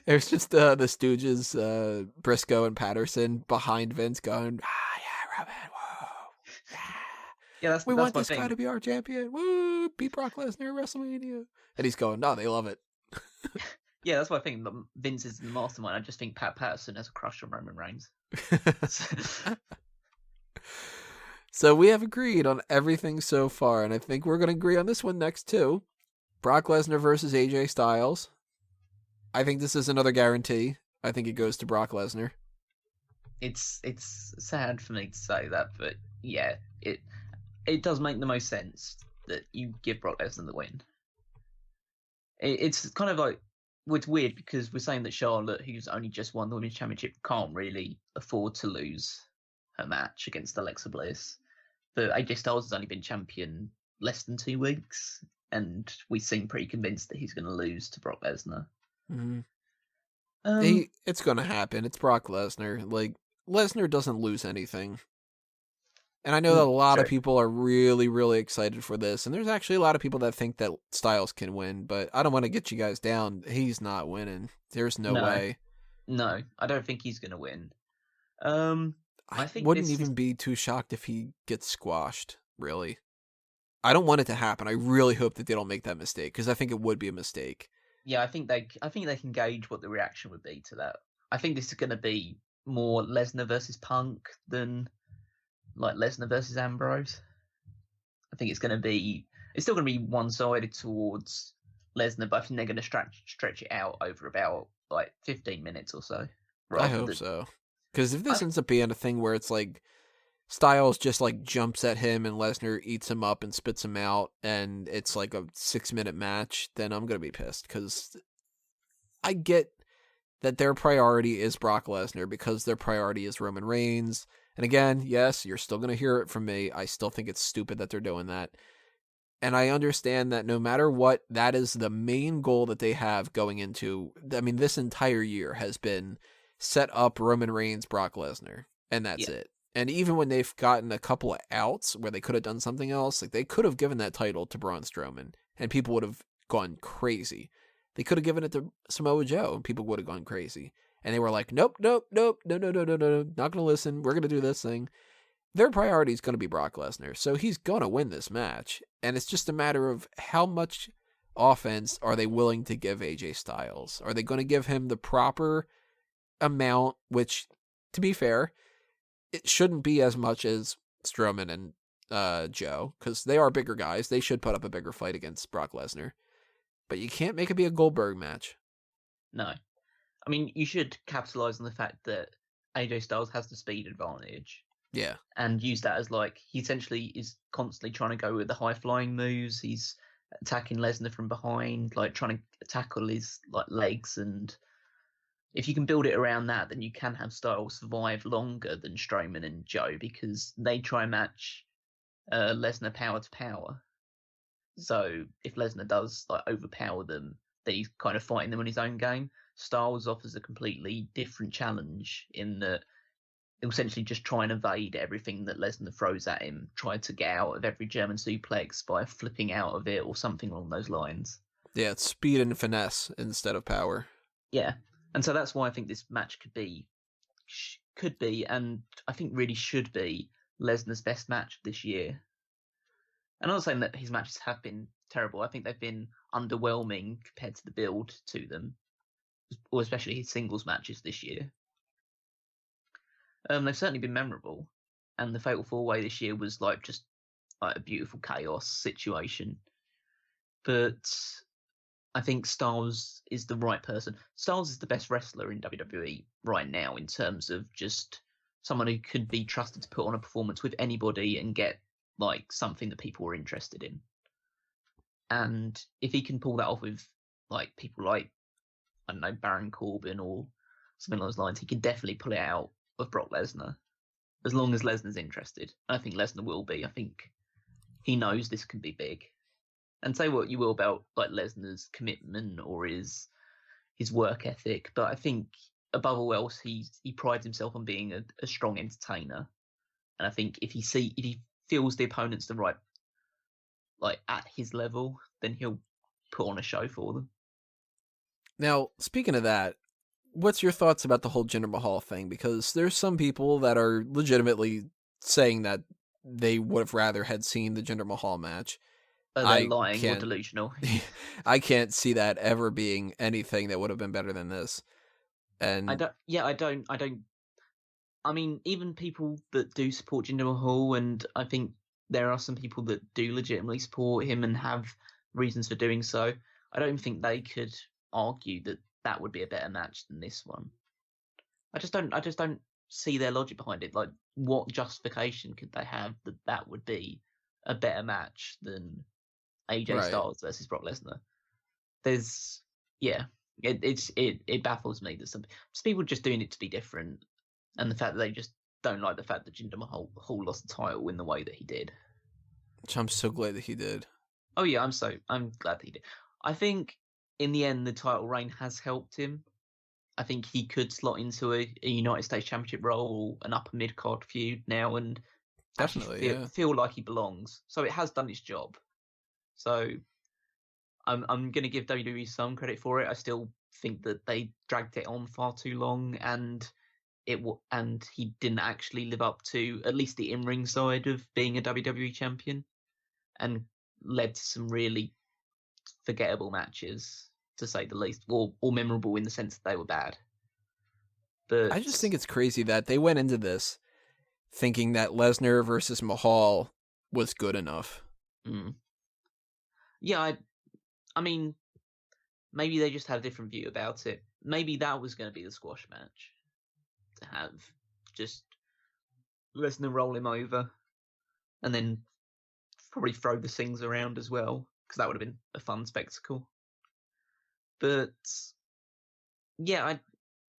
there's just the Stooges, Briscoe and Patterson behind Vince going, yeah, Roman, whoa, yeah, we want this guy to be our champion. Woo, beat Brock Lesnar at WrestleMania, and he's going, no, they love it. Yeah, that's what I think. Vince is the mastermind. I just think Pat Patterson has a crush on Roman Reigns. So we have agreed on everything so far, and I think we're going to agree on this one next too. Brock Lesnar versus AJ Styles. I think this is another guarantee. I think it goes to Brock Lesnar. It's sad for me to say that, but yeah, it does make the most sense that you give Brock Lesnar the win. It's kind of like, well, it's weird because we're saying that Charlotte, who's only just won the Women's Championship, can't really afford to lose her match against Alexa Bliss. But AJ Styles has only been champion less than 2 weeks, and we seem pretty convinced that he's going to lose to Brock Lesnar. Mm-hmm. It's going to happen. It's Brock Lesnar. Like, Lesnar doesn't lose anything. And I know that a lot of people are really, really excited for this, and there's actually a lot of people that think that Styles can win, but I don't want to get you guys down. He's not winning. There's no way. No, I don't think he's going to win. I wouldn't even be too shocked if he gets squashed, really. I don't want it to happen. I really hope that they don't make that mistake, because I think it would be a mistake. Yeah, I think they can gauge what the reaction would be to that. I think this is going to be more Lesnar versus Punk than like Lesnar versus Ambrose. I think it's still going to be one-sided towards Lesnar, but I think they're going to stretch it out over about like 15 minutes or so. I hope so. Because if this ends up being a thing where it's like Styles just like jumps at him and Lesnar eats him up and spits him out and it's like a 6-minute match, then I'm going to be pissed because I get that their priority is Brock Lesnar because their priority is Roman Reigns. And again, yes, you're still going to hear it from me. I still think it's stupid that they're doing that. And I understand that no matter what, that is the main goal that they have going into. I mean, this entire year has been set up Roman Reigns, Brock Lesnar, and that's it. And even when they've gotten a couple of outs where they could have done something else, like they could have given that title to Braun Strowman and people would have gone crazy. They could have given it to Samoa Joe and people would have gone crazy. And they were like, nope, not going to listen. We're going to do this thing. Their priority is going to be Brock Lesnar. So he's going to win this match. And it's just a matter of how much offense are they willing to give AJ Styles? Are they going to give him the proper amount, which, to be fair, it shouldn't be as much as Strowman and Joe, because they are bigger guys. They should put up a bigger fight against Brock Lesnar. But you can't make it be a Goldberg match. No. I mean, you should capitalize on the fact that AJ Styles has the speed advantage. Yeah. And use that as, like, he essentially is constantly trying to go with the high-flying moves. He's attacking Lesnar from behind, like, trying to tackle his, like, legs. And if you can build it around that, then you can have Styles survive longer than Strowman and Joe, because they try and match Lesnar power to power. So if Lesnar does, like, overpower them, then he's kind of fighting them on his own game. Styles offers a completely different challenge in that he'll essentially just try and evade everything that Lesnar throws at him, try to get out of every German suplex by flipping out of it or something along those lines. Yeah, it's speed and finesse instead of power. Yeah, and so that's why I think this match could be, and I think really should be, Lesnar's best match this year. I'm not saying that his matches have been terrible. I think they've been underwhelming compared to the build to them, or especially his singles matches this year. They've certainly been memorable, and the Fatal 4-Way this year was like just like a beautiful chaos situation. But I think Styles is the right person. Styles is the best wrestler in WWE right now in terms of just someone who could be trusted to put on a performance with anybody and get like something that people are interested in. And if he can pull that off with like people like, I don't know, Baron Corbin or something along those lines, he can definitely pull it out of Brock Lesnar, as long as Lesnar's interested. I think Lesnar will be. I think he knows this can be big. And say what you will about like Lesnar's commitment or his work ethic, but I think above all else, he prides himself on being a strong entertainer. And I think if he feels the opponent's the right, like at his level, then he'll put on a show for them. Now, speaking of that, what's your thoughts about the whole Jinder Mahal thing? Because there's some people that are legitimately saying that they would have rather had seen the Jinder Mahal match. They're lying or delusional. I can't see that ever being anything that would have been better than this. And I don't. I mean, even people that do support Jinder Mahal, and I think there are some people that do legitimately support him and have reasons for doing so, I don't think they could argue that that would be a better match than this one. I just don't see their logic behind it. Like, what justification could they have that would be a better match than AJ Styles versus Brock Lesnar? It baffles me that some people are just doing it to be different, and the fact that they just don't like the fact that Jinder Mahal lost the title in the way that he did. Which I'm so glad that he did. Oh yeah, I'm glad that he did. I think in the end the title reign has helped him. I think he could slot into a United States Championship role, an upper mid card feud now, and definitely feel like he belongs. So it has done its job. So I'm going to give WWE some credit for it. I still think that they dragged it on far too long, and he didn't actually live up to at least the in-ring side of being a WWE champion, and led to some really forgettable matches, to say the least, or memorable in the sense that they were bad. But I just think it's crazy that they went into this thinking that Lesnar versus Mahal was good enough. Yeah, I mean, maybe they just had a different view about it. Maybe that was going to be the squash match, to have just Lesnar roll him over, and then probably throw the things around as well, because that would have been a fun spectacle. But yeah,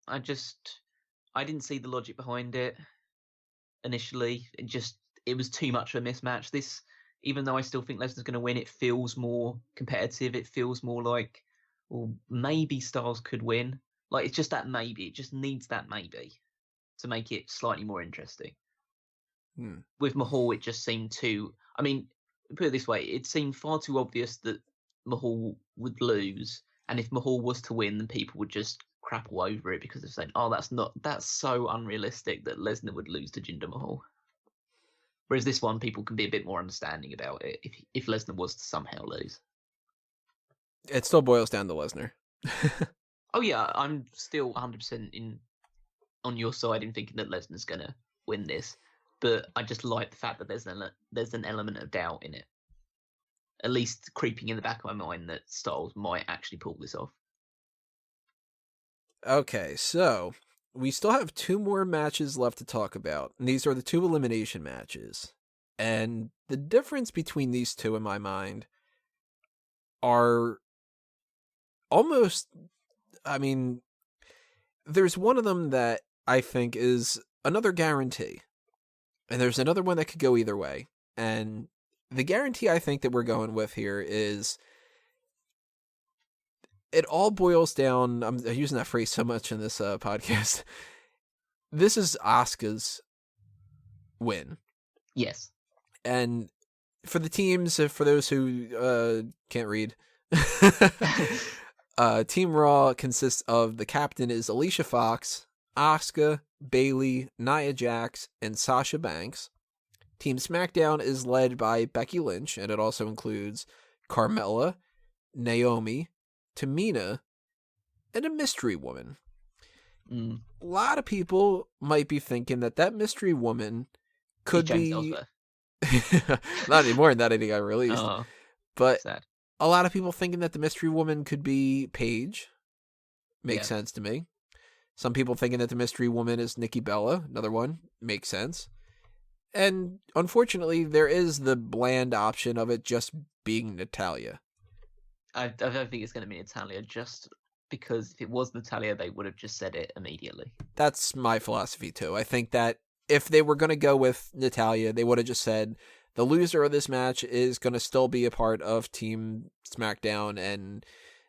I didn't see the logic behind it initially. It was too much of a mismatch. This, even though I still think Lesnar's going to win, it feels more competitive. It feels more like, well, maybe Styles could win. Like, it's just that maybe. It just needs that maybe to make it slightly more interesting. With Mahal, it just seemed too... I mean, put it this way, it seemed far too obvious that Mahal would lose, and if Mahal was to win, then people would just crap all over it because they're saying, oh, that's so unrealistic that Lesnar would lose to Jinder Mahal. Whereas this one, people can be a bit more understanding about it if Lesnar was to somehow lose. It still boils down to Lesnar. Oh yeah, I'm still 100% on your side in thinking that Lesnar's going to win this. But I just like the fact that there's an element of doubt in it. At least creeping in the back of my mind that Styles might actually pull this off. Okay, so we still have 2 more matches left to talk about. And these are the 2 elimination matches. And the difference between these 2, in my mind, are almost... I mean, there's one of them that I think is another guarantee. And there's another one that could go either way. And the guarantee I think that we're going with here is... It all boils down... I'm using that phrase so much in this podcast. This is Asuka's win. Yes. And for the teams, for those who can't read... Team Raw consists of the captain is Alicia Fox, Asuka, Bayley, Nia Jax, and Sasha Banks. Team SmackDown is led by Becky Lynch, and it also includes Carmella, Naomi, Tamina, and a mystery woman. A lot of people might be thinking that mystery woman could be... Not anymore, that anything got released. Oh, but sad. A lot of people thinking that the mystery woman could be Paige. Makes sense to me. Some people thinking that the mystery woman is Nikki Bella. Another one. Makes sense. And unfortunately, there is the bland option of it just being Natalya. I don't think it's going to be Natalya, just because if it was Natalya, they would have just said it immediately. That's my philosophy, too. I think that if they were going to go with Natalya, they would have just said, the loser of this match is going to still be a part of Team SmackDown, and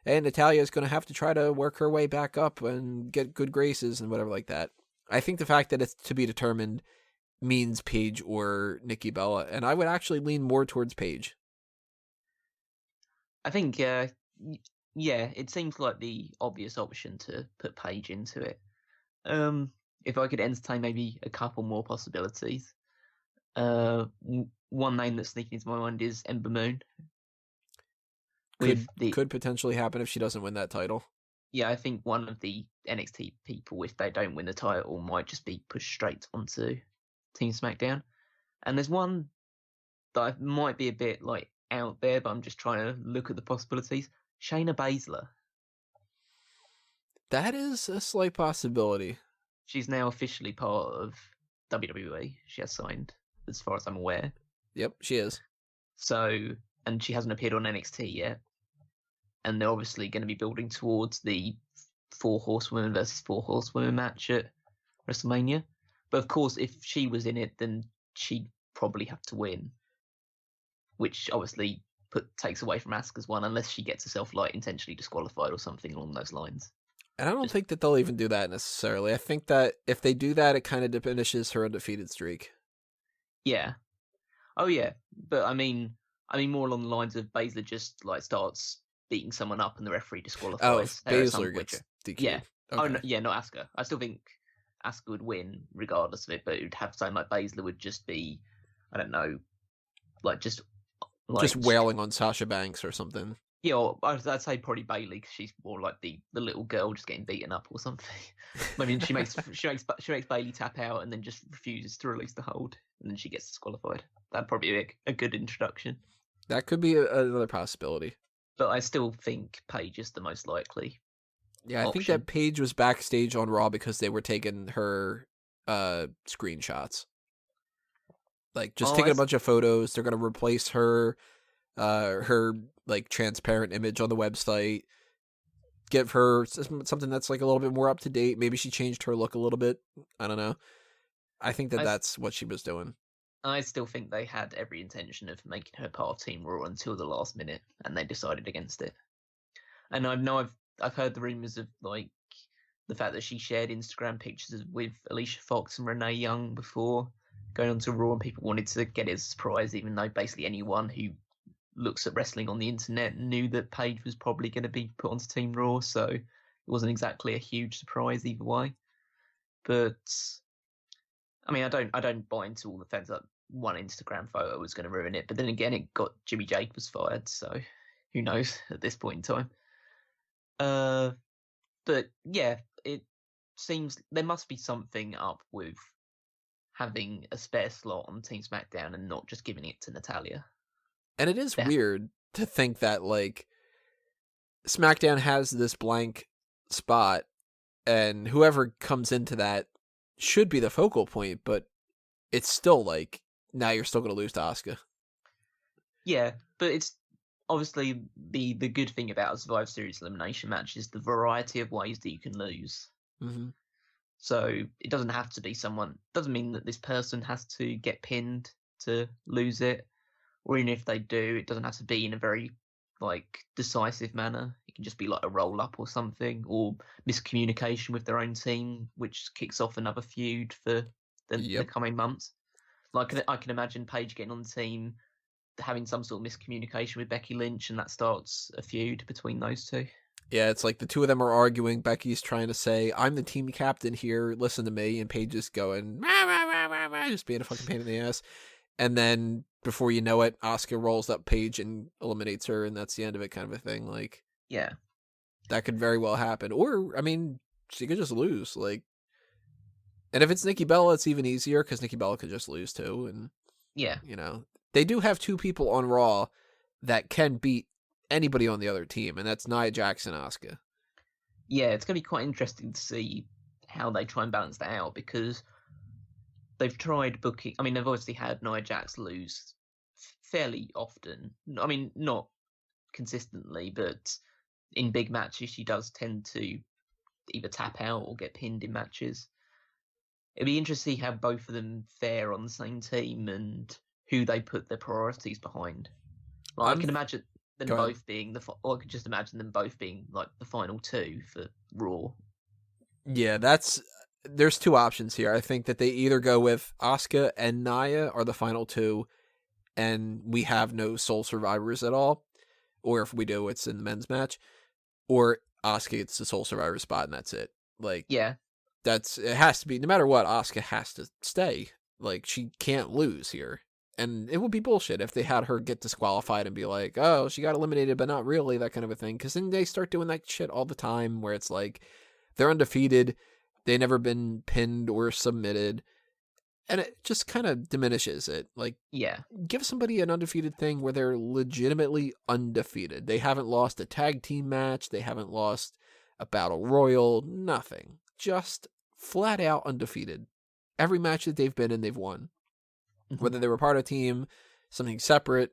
Natalya is going to have to try to work her way back up and get good graces and whatever like that. I think the fact that it's to be determined means Paige or Nikki Bella, and I would actually lean more towards Paige. I think, it seems like the obvious option to put Paige into it. If I could entertain maybe a couple more possibilities. One name that's sneaking into my mind is Ember Moon. Could potentially happen if she doesn't win that title. Yeah, I think one of the NXT people, if they don't win the title, might just be pushed straight onto Team SmackDown. And there's one that might be a bit like out there, but I'm just trying to look at the possibilities. Shayna Baszler. That is a slight possibility. She's now officially part of WWE. She has signed, as far as I'm aware. Yep, she is. So, and she hasn't appeared on NXT yet. And they're obviously going to be building towards the 4 Horsewomen versus 4 Horsewomen match at WrestleMania. But of course, if she was in it, then she'd probably have to win. Which obviously takes away from Asuka's one, unless she gets herself intentionally disqualified or something along those lines. And I don't think that they'll even do that necessarily. I think that if they do that, it kind of diminishes her undefeated streak. Yeah. Oh yeah, but I mean more along the lines of Baszler just starts beating someone up and the referee disqualifies. Oh, Baszler gets DQ'd. Yeah. Okay. Oh no, yeah, not Asuka. I still think Asuka would win regardless of it, but it would have to sound like Baszler would just be, I don't know, just wailing on Sasha Banks or something. Yeah, or I'd say probably Bayley because she's more like the little girl just getting beaten up or something. I mean, she makes Bayley tap out and then just refuses to release the hold, and then she gets disqualified. That'd probably be a good introduction. That could be another possibility. But I still think Paige is the most likely. Yeah, I think that Paige was backstage on Raw because they were taking her screenshots. Like, just Oh, taking a bunch of photos. They're going to replace her like transparent image on the website. Give her something that's like a little bit more up to date. Maybe she changed her look a little bit. I don't know. I think that's what she was doing. I still think they had every intention of making her part of Team Raw until the last minute, and they decided against it. And I know I've heard the rumors of like the fact that she shared Instagram pictures with Alicia Fox and Renee Young before going on to Raw, and people wanted to get it as a surprise, even though basically anyone who looks at wrestling on the internet knew that Paige was probably going to be put onto Team Raw, so it wasn't exactly a huge surprise either way. But I mean, I don't buy into all the fans that one Instagram photo was going to ruin it. But then again, it got Jimmy Jacobs fired, so who knows at this point in time. But yeah, it seems there must be something up with having a spare slot on Team SmackDown and not just giving it to Natalya. And it is weird to think that, like, SmackDown has this blank spot, and whoever comes into that should be the focal point, but it's still like, now you're still going to lose to Asuka. Yeah, but it's obviously the good thing about a Survivor Series elimination match is the variety of ways that you can lose. Mm-hmm. So it doesn't have to be someone, doesn't mean that this person has to get pinned to lose it. Or even if they do, it doesn't have to be in a very like decisive manner. It can just be like a roll up or something, or miscommunication with their own team, which kicks off another feud for the coming months. Like I can imagine Paige getting on the team, having some sort of miscommunication with Becky Lynch, and that starts a feud between those two. Yeah, it's like the two of them are arguing. Becky's trying to say, I'm the team captain here, listen to me. And Paige is going, rah, rah, rah, rah, rah, just being a fucking pain in the ass. And then before you know it, Asuka rolls up Paige and eliminates her, and that's the end of it, kind of a thing. Like, yeah, that could very well happen. Or, I mean, she could just lose. Like, and if it's Nikki Bella, it's even easier because Nikki Bella could just lose too. And yeah, you know, they do have two people on Raw that can beat anybody on the other team, and that's Nia Jax and Asuka. Yeah, it's going to be quite interesting to see how they try and balance that out, because they've tried booking. I mean, they've obviously had Nia Jax lose fairly often. I mean, not consistently, but in big matches, she does tend to either tap out or get pinned in matches. It'd be interesting to see how both of them fare on the same team and who they put their priorities behind. Like, I can imagine them both being or I could just imagine them both being like the final two for Raw. Yeah, there's two options here. I think that they either go with Asuka and Nia are the final two, and we have no sole survivors at all. Or if we do, it's in the men's match. Or Asuka gets the sole survivor spot, and that's it. Like, yeah, it has to be, no matter what, Asuka has to stay. Like, she can't lose here. And it would be bullshit if they had her get disqualified and be like, oh, she got eliminated, but not really, that kind of a thing. Because then they start doing that shit all the time where it's like, they're undefeated, they never been pinned or submitted, and it just kind of diminishes it. Like, yeah, give somebody an undefeated thing where they're legitimately undefeated. They haven't lost a tag team match, they haven't lost a battle royal, nothing. Just flat out undefeated. Every match that they've been in, they've won. Whether they were part of a team, something separate,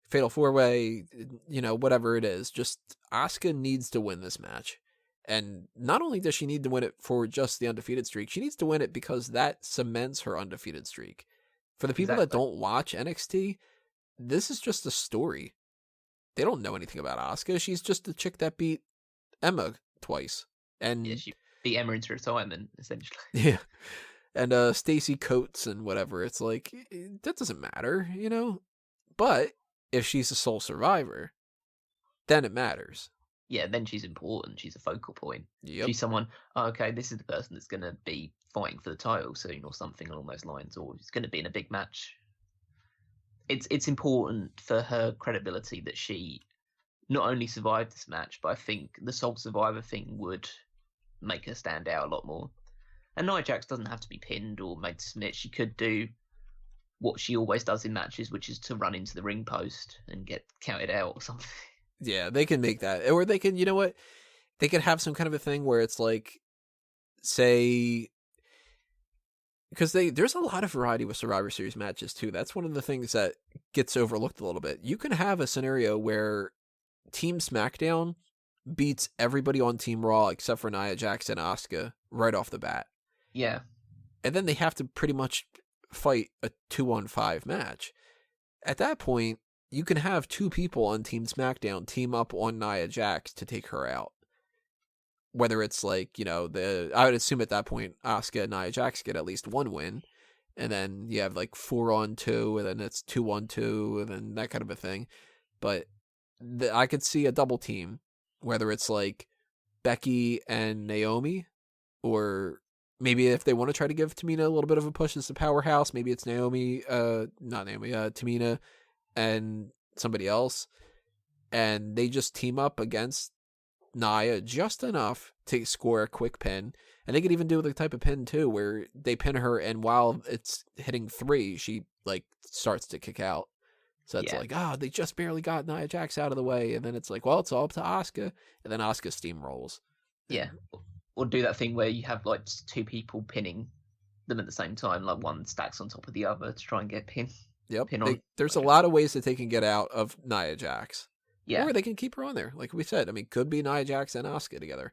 fatal four-way, whatever it is. Just Asuka needs to win this match. And not only does she need to win it for just the undefeated streak, she needs to win it because that cements her undefeated streak. For the people that don't watch NXT, this is just a story. They don't know anything about Asuka. She's just the chick that beat Emma twice. And yeah, she beat Emma into retirement, essentially. Yeah. And Stacey Coates and whatever. It's like, that doesn't matter, But if she's a sole survivor, then it matters. Yeah, then she's important. She's a focal point. Yep. She's someone, okay, this is the person that's going to be fighting for the title soon or something along those lines, or it's going to be in a big match. It's important for her credibility that she not only survived this match, but I think the sole survivor thing would make her stand out a lot more. And Nia Jax doesn't have to be pinned or made to submit. She could do what she always does in matches, which is to run into the ring post and get counted out or something. Yeah, they can make that. Or they can, they could have some kind of a thing where it's like, say, because there's a lot of variety with Survivor Series matches too. That's one of the things that gets overlooked a little bit. You can have a scenario where Team SmackDown beats everybody on Team Raw except for Nia Jax and Asuka right off the bat. Yeah. And then they have to pretty much fight a 2-on-5 match. At that point, you can have two people on Team SmackDown team up on Nia Jax to take her out. Whether it's like, you know, I would assume at that point, Asuka and Nia Jax get at least one win. And then you have like 4-on-2, and then it's 2-on-2, and then that kind of a thing. But I could see a double team, whether it's like Becky and Naomi, or maybe if they want to try to give Tamina a little bit of a push as a powerhouse, maybe it's Tamina and somebody else, and they just team up against Nia just enough to score a quick pin. And they could even do the type of pin too, where they pin her, and while it's hitting 3, she like starts to kick out. So it's like, they just barely got Nia Jax out of the way, and then it's like, well, it's all up to Asuka, and then Asuka steamrolls. Yeah. Or do that thing where you have like two people pinning them at the same time, like one stacks on top of the other to try and get pin. Yep. Pin on. There's a lot of ways that they can get out of Nia Jax. Yeah. Or they can keep her on there, like we said. I mean, could be Nia Jax and Asuka together.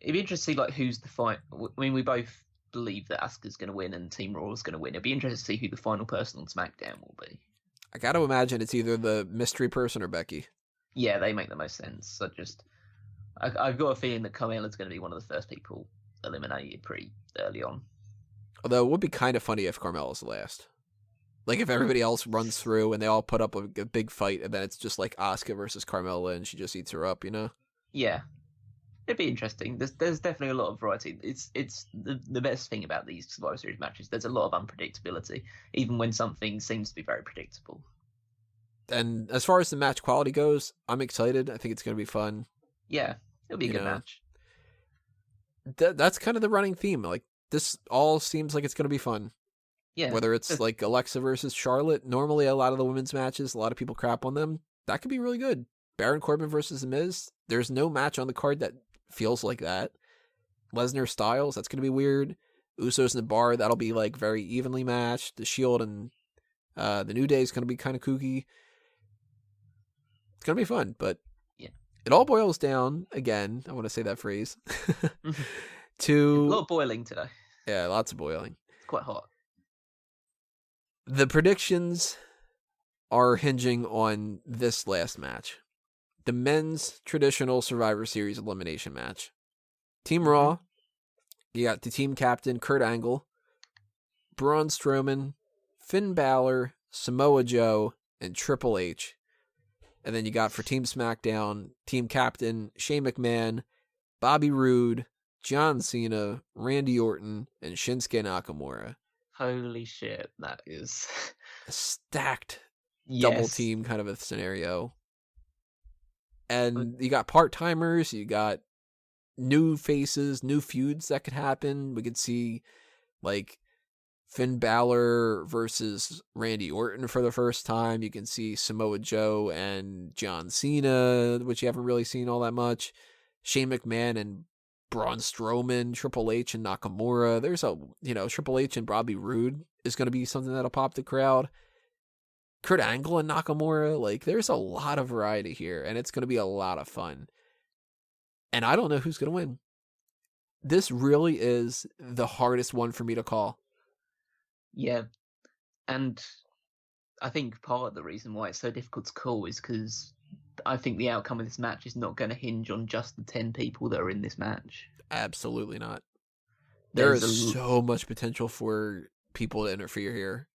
It'd be interesting to see like who's the fight. I mean, we both believe that Asuka's going to win and Team Raw is going to win. It'd be interesting to see who the final person on SmackDown will be. I got to imagine it's either the mystery person or Becky. Yeah, they make the most sense. I've got a feeling that Carmella's going to be one of the first people eliminated pretty early on. Although it would be kind of funny if Carmella's last. Like if everybody else runs through and they all put up a big fight, and then it's just like Asuka versus Carmella, and she just eats her up, you know? Yeah, it'd be interesting. There's definitely a lot of variety. It's the best thing about these Survivor Series matches. There's a lot of unpredictability, even when something seems to be very predictable. And as far as the match quality goes, I'm excited. I think it's going to be fun. Yeah, it'll be a good match. That's kind of the running theme. Like this all seems like it's going to be fun. Yeah. Whether it's like Alexa versus Charlotte, normally a lot of the women's matches, a lot of people crap on them. That could be really good. Baron Corbin versus The Miz. There's no match on the card that feels like that. Lesnar Styles, that's going to be weird. Usos and the Bar, that'll be like very evenly matched. The Shield and the New Day is going to be kind of kooky. It's going to be fun, but it all boils down, again, I want to say that phrase, to... A lot of boiling today. Yeah, lots of boiling. It's quite hot. The predictions are hinging on this last match. The men's traditional Survivor Series elimination match. Team Raw, you got the team captain, Kurt Angle, Braun Strowman, Finn Balor, Samoa Joe, and Triple H. And then you got for Team SmackDown, team captain, Shane McMahon, Bobby Roode, John Cena, Randy Orton, and Shinsuke Nakamura. Holy shit, that is a stacked double team kind of a scenario. And you got part-timers, you got new faces, new feuds that could happen. We could see like Finn Balor versus Randy Orton for the first time. You can see Samoa Joe and John Cena, which you haven't really seen all that much. Shane McMahon and Braun Strowman, Triple H and Nakamura. There's Triple H and Bobby Roode is going to be something that'll pop the crowd. Kurt Angle and Nakamura, like there's a lot of variety here, and it's going to be a lot of fun. And I don't know who's going to win. This really is the hardest one for me to call. Yeah, and I think part of the reason why it's so difficult to call is because I think the outcome of this match is not going to hinge on just the 10 people that are in this match. Absolutely not. There is so much potential for people to interfere here.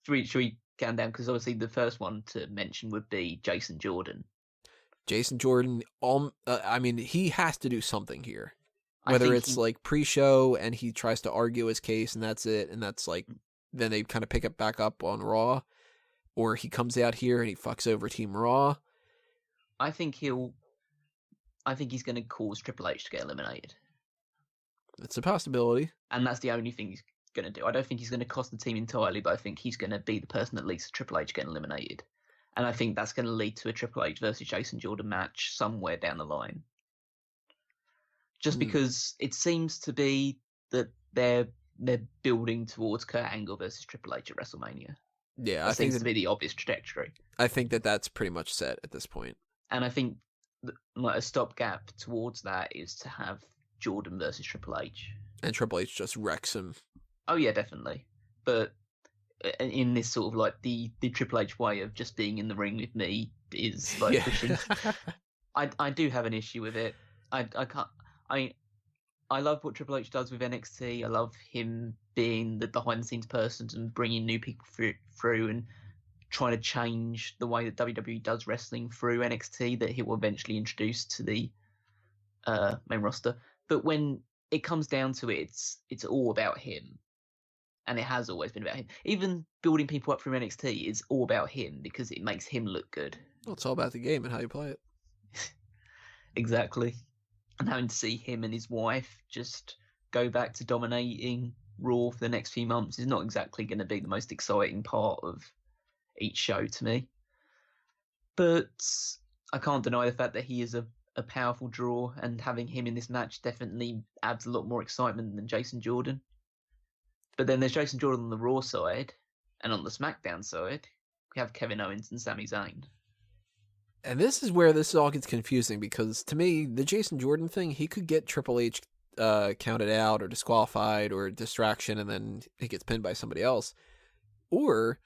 Should we count down? Because obviously the first one to mention would be Jason Jordan. Jason Jordan, he has to do something here. Whether it's like pre-show and he tries to argue his case and that's it, and that's like, then they kind of pick it back up on Raw, or he comes out here and he fucks over Team Raw. I think he's going to cause Triple H to get eliminated. It's a possibility. And that's the only thing he's going to do. I don't think he's going to cost the team entirely, but I think he's going to be the person that leads to Triple H getting eliminated. And I think that's going to lead to a Triple H versus Jason Jordan match somewhere down the line. Just because it seems to be that they're they're building towards Kurt Angle versus Triple H at WrestleMania. Yeah, That seems to be the obvious trajectory. I think that's pretty much set at this point. And I think like a stopgap towards that is to have Jordan versus Triple H. And Triple H just wrecks him. Oh yeah, definitely. But in this sort of like the Triple H way of just being in the ring with me is like pushing. I do have an issue with it. I can't. I love what Triple H does with NXT. I love him being the behind the scenes person and bringing new people through and trying to change the way that WWE does wrestling through NXT that he will eventually introduce to the main roster. But when it comes down to it, it's all about him. And it has always been about him. Even building people up through NXT is all about him because it makes him look good. Well, it's all about the game and how you play it. Exactly. And having to see him and his wife just go back to dominating Raw for the next few months is not exactly going to be the most exciting part of each show to me. But I can't deny the fact that he is a powerful draw, and having him in this match definitely adds a lot more excitement than Jason Jordan. But then there's Jason Jordan on the Raw side, and on the SmackDown side, we have Kevin Owens and Sami Zayn. And this is where this all gets confusing, because to me, the Jason Jordan thing, he could get Triple H counted out or disqualified or distraction, and then he gets pinned by somebody else. Or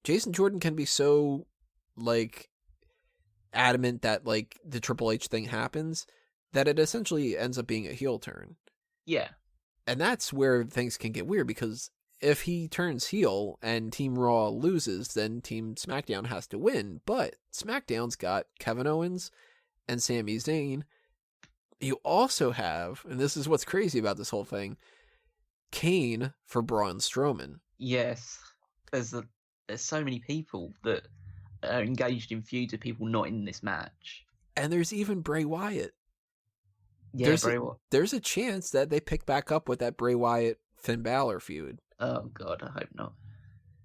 Jason Jordan can be so, like, adamant that, like, the Triple H thing happens that it essentially ends up being a heel turn. Yeah. And that's where things can get weird, because if he turns heel and Team Raw loses, then Team SmackDown has to win. But SmackDown's got Kevin Owens and Sami Zayn. You also have, and this is what's crazy about this whole thing, Kane for Braun Strowman. Yes. There's so many people that are engaged in feuds with people not in this match. And there's even Bray Wyatt. Yeah, there's a chance that they pick back up with that Bray Wyatt Finn Balor feud. Oh God, I hope not.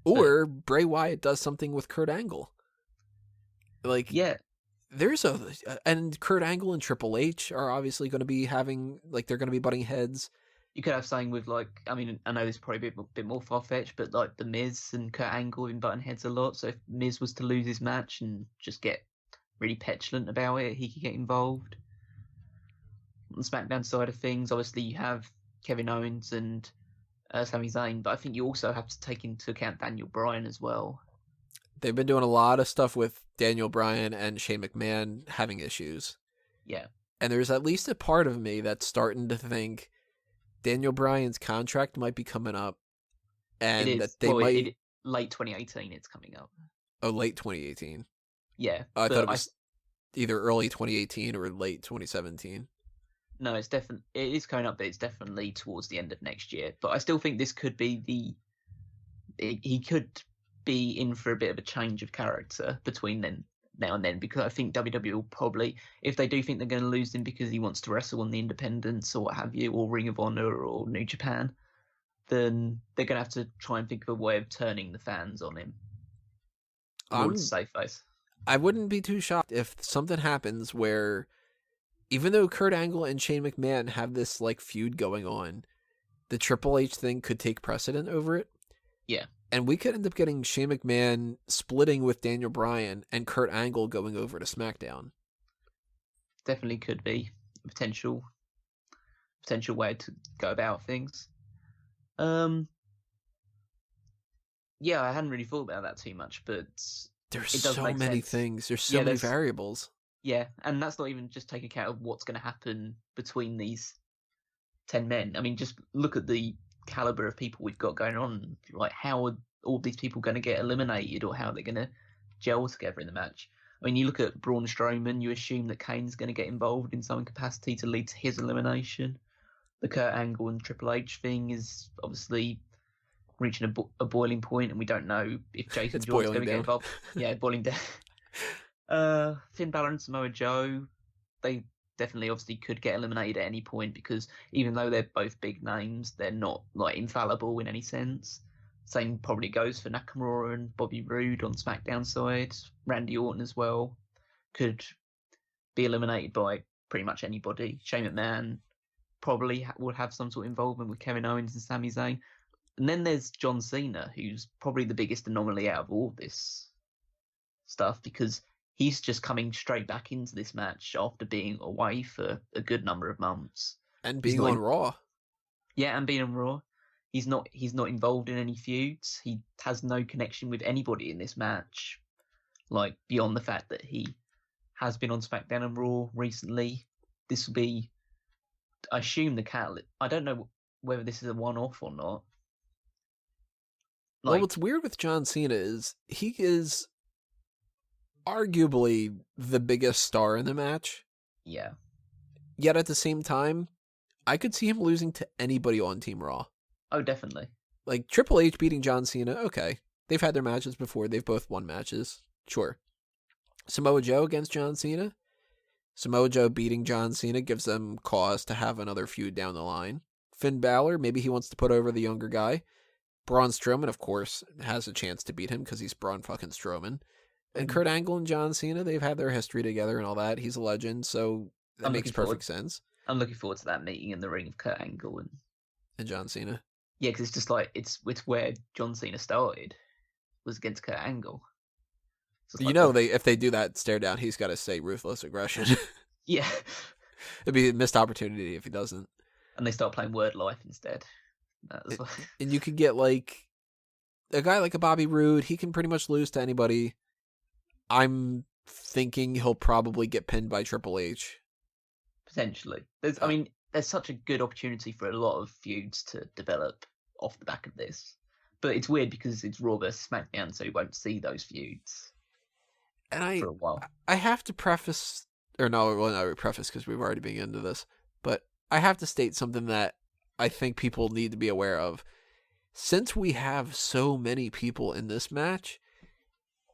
Or Bray Wyatt does something with Kurt Angle. Like, yeah, and Kurt Angle and Triple H are obviously going to be having, like, they're going to be butting heads. You could have something with, like, I mean, I know this is probably a bit more far-fetched, but like the Miz and Kurt Angle have been butting heads a lot. So if Miz was to lose his match and just get really petulant about it, he could get involved. On the SmackDown side of things, obviously you have Kevin Owens and Sami Zayn, but I think you also have to take into account Daniel Bryan as well. They've been doing a lot of stuff with Daniel Bryan and Shane McMahon having issues. Yeah. And there's at least a part of me that's starting to think Daniel Bryan's contract might be coming up. And that they might... late 2018 it's coming up. Oh, late 2018. Yeah. I thought it was either early 2018 or late 2017. No, it is coming up, but it's definitely towards the end of next year. But I still think this could be he could be in for a bit of a change of character between now and then, because I think WWE will probably, if they do think they're going to lose him because he wants to wrestle on the Independents or what have you, or Ring of Honor or New Japan, then they're going to have to try and think of a way of turning the fans on him. Safe face. I wouldn't be too shocked if something happens where, even though Kurt Angle and Shane McMahon have this, like, feud going on, the Triple H thing could take precedent over it. Yeah. And we could end up getting Shane McMahon splitting with Daniel Bryan and Kurt Angle going over to SmackDown. Definitely could be a potential way to go about things. Yeah, I hadn't really thought about that too much, but there's so many things. There's so many variables. Yeah, and that's not even just taking account of what's going to happen between these 10 men. I mean, just look at the caliber of people we've got going on. Like, how are all these people going to get eliminated, or how are they going to gel together in the match? I mean, you look at Braun Strowman, you assume that Kane's going to get involved in some capacity to lead to his elimination. The Kurt Angle and Triple H thing is obviously reaching a boiling point, and we don't know if Jason Jordan's going to get involved. Yeah, boiling down. Finn Balor and Samoa Joe, they definitely obviously could get eliminated at any point, because even though they're both big names, they're not, like, infallible in any sense. Same probably goes for Nakamura and Bobby Roode on SmackDown side. Randy Orton as well could be eliminated by pretty much anybody. Shane McMahon probably will have some sort of involvement with Kevin Owens and Sami Zayn. And then there's John Cena, who's probably the biggest anomaly out of all this stuff, because he's just coming straight back into this match after being away for a good number of months. And being on Raw. Yeah, and being on Raw. He's not involved in any feuds. He has no connection with anybody in this match, like beyond the fact that he has been on SmackDown and Raw recently. This will be, I assume, the catalyst. I don't know whether this is a one-off or not. Well, what's weird with John Cena is he is arguably the biggest star in the match. Yeah. Yet at the same time, I could see him losing to anybody on Team Raw. Oh, definitely. Like Triple H beating John Cena, okay. They've had their matches before. They've both won matches. Sure. Samoa Joe against John Cena. Samoa Joe beating John Cena gives them cause to have another feud down the line. Finn Balor, maybe he wants to put over the younger guy. Braun Strowman, of course, has a chance to beat him because he's Braun fucking Strowman. And Kurt Angle and John Cena, they've had their history together and all that. He's a legend, so that makes perfect sense. I'm looking forward to that meeting in the ring of Kurt Angle and John Cena. Yeah, because it's just like it's where John Cena started, was against Kurt Angle. So if they do that stare down, he's got to say ruthless aggression. Yeah. It'd be a missed opportunity if he doesn't. And they start playing Word Life instead. And you could get like a guy like a Bobby Roode. He can pretty much lose to anybody. I'm thinking he'll probably get pinned by Triple H. Potentially. There's such a good opportunity for a lot of feuds to develop off the back of this. But it's weird because it's Raw vs. SmackDown, so you won't see those feuds for a while. I have to preface, or no, well, not preface because we've already been into this, but I have to state something that I think people need to be aware of. Since we have so many people in this match,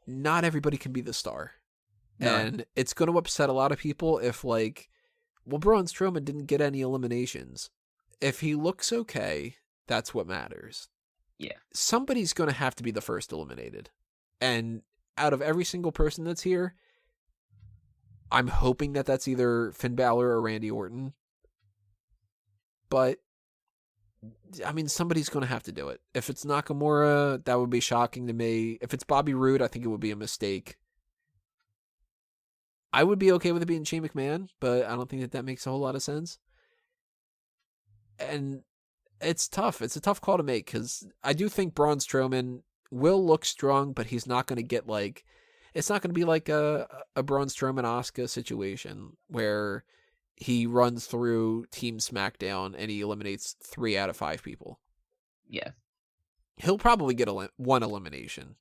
not everybody can be the star. No. And it's going to upset a lot of people if, like, well, Braun Strowman didn't get any eliminations. If he looks okay, that's what matters. Yeah. Somebody's going to have to be the first eliminated. And out of every single person that's here, I'm hoping that that's either Finn Balor or Randy Orton. But, I mean, somebody's going to have to do it. If it's Nakamura, that would be shocking to me. If it's Bobby Roode, I think it would be a mistake. I would be okay with it being Shane McMahon, but I don't think that makes a whole lot of sense. And it's tough. It's a tough call to make because I do think Braun Strowman will look strong, but he's not going to get like... It's not going to be like a Braun Strowman Asuka situation where he runs through Team SmackDown and he eliminates 3 out of 5 people. Yeah. He'll probably get one elimination.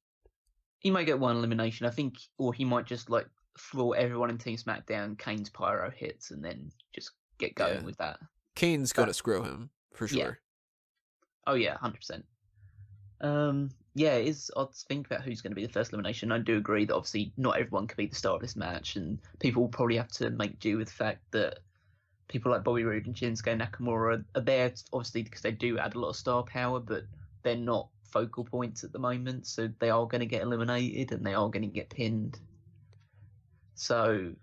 He might get one elimination, I think, or he might just like floor everyone in Team SmackDown, Kane's pyro hits, and then just get going with that. Kane's going to screw him, for sure. Yeah. Oh, yeah, 100%. Yeah, it is odd to think about who's going to be the first elimination. I do agree that obviously not everyone can be the star of this match, and people will probably have to make do with the fact that people like Bobby Roode and Shinsuke Nakamura are there, obviously, because they do add a lot of star power, but they're not focal points at the moment, so they are going to get eliminated and they are going to get pinned. So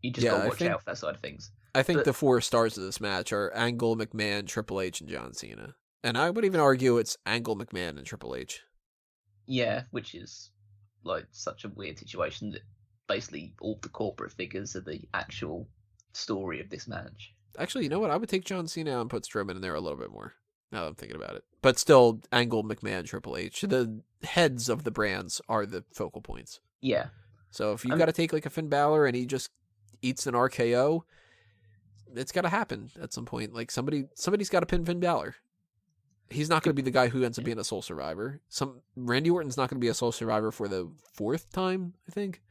you just got to watch out for that side of things. I think the 4 stars of this match are Angle, McMahon, Triple H, and John Cena. And I would even argue it's Angle, McMahon, and Triple H. Yeah, which is like such a weird situation that basically all the corporate figures are the actual story of this match. Actually, you know what? I would take John Cena and put Strowman in there a little bit more, now that I'm thinking about it. But still, Angle, McMahon, Triple H. The heads of the brands are the focal points. Yeah. So if you've got to take like a Finn Balor and he just eats an RKO, it's got to happen at some point. Like somebody's got to pin Finn Balor. He's not going to be the guy who ends up being a sole survivor. Randy Orton's not going to be a sole survivor for the 4th time, I think.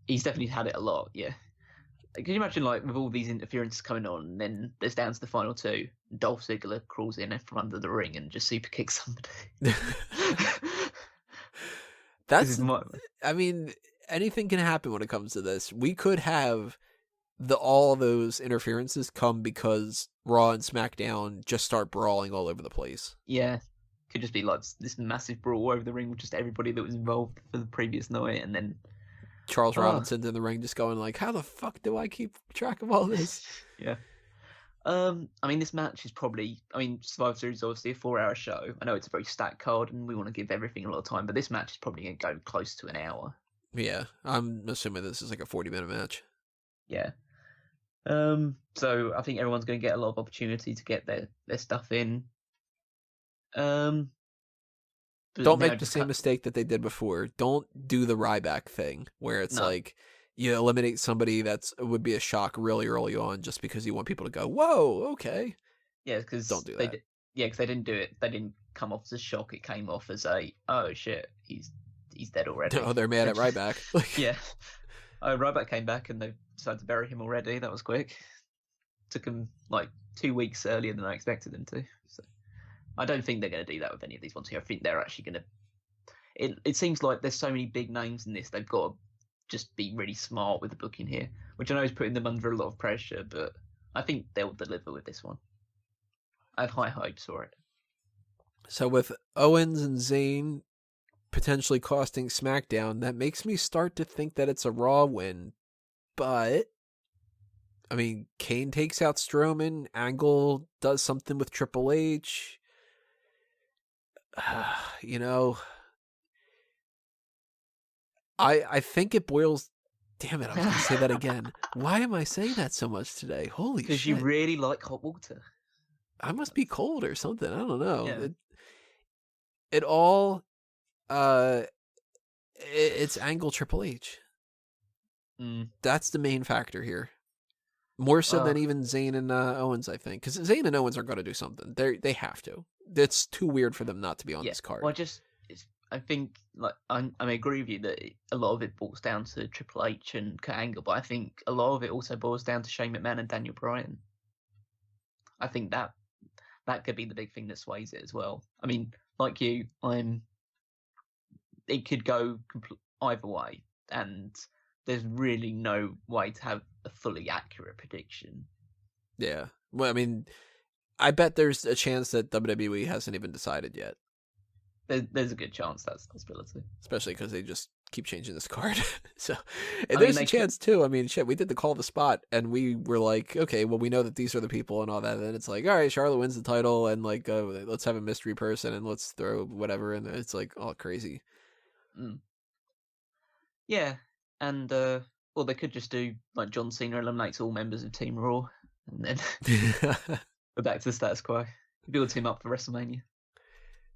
He's definitely had it a lot, yeah. Can you imagine, like, with all these interferences coming on, and then there's down to the final 2, Dolph Ziggler crawls in from under the ring and just super kicks somebody. I mean, anything can happen when it comes to this. We could have all those interferences come because Raw and SmackDown just start brawling all over the place. Yeah. Could just be like this massive brawl over the ring with just everybody that was involved for the previous night, and then Charles Robinson's in the ring just going like, how the fuck do I keep track of all this? Yeah. I mean, this match is probably. I mean, Survivor Series is obviously a 4-hour show. I know it's a very stacked card, and we want to give everything a lot of time. But this match is probably going to go close to an hour. Yeah, I'm assuming this is like a 40-minute match. Yeah. So I think everyone's going to get a lot of opportunity to get their stuff in. But Don't now make the just same mistake that they did before. Don't do the Ryback thing where it's No. like you eliminate somebody would be a shock really early on just because you want people to go, whoa, okay. Yeah, because Don't do that. because they didn't do it. They didn't come off as a shock. It came off as a, oh shit, he's dead already. Oh, they're mad at Ryback. Yeah. Oh, Ryback came back and they decided to bury him already. That was quick. Took him like 2 weeks earlier than I expected them to. So I don't think they're going to do that with any of these ones here. I think they're actually going to. It seems like there's so many big names in this. They've got to just be really smart with the booking here, which I know is putting them under a lot of pressure, but I think they'll deliver with this one. I have high hopes for it. So with Owens and Zayn potentially costing SmackDown, that makes me start to think that it's a Raw win. But, I mean, Kane takes out Strowman, Angle does something with Triple H. You know, I think it boils... Damn it, I was going to say that again. Why am I saying that so much today? Holy shit. Because you really like hot water. I must be cold or something. I don't know. Yeah. It all... it's Angle Triple H. That's the main factor here. More so than even Zayn and Owens, I think. Because Zayn and Owens are going to do something. They have to. It's too weird for them not to be on this card. Well, I think, like, I agree with you that a lot of it boils down to Triple H and Kurt Angle, but I think a lot of it also boils down to Shane McMahon and Daniel Bryan. I think that could be the big thing that sways it as well. I mean, like you, it could go either way, and there's really no way to have a fully accurate prediction. Yeah. Well, I mean, I bet there's a chance that WWE hasn't even decided yet. There's a good chance that's a possibility. Especially because they just keep changing this card. So there's a chance too. I mean, shit, we did the Call the Spot and we were like, okay, well, we know that these are the people and all that. And then it's like, all right, Charlotte wins the title and like, let's have a mystery person and let's throw whatever. And it's like all crazy. Yeah. And, well, they could just do like John Cena eliminates all members of Team Raw and then we're back to the status quo. Build him up for WrestleMania.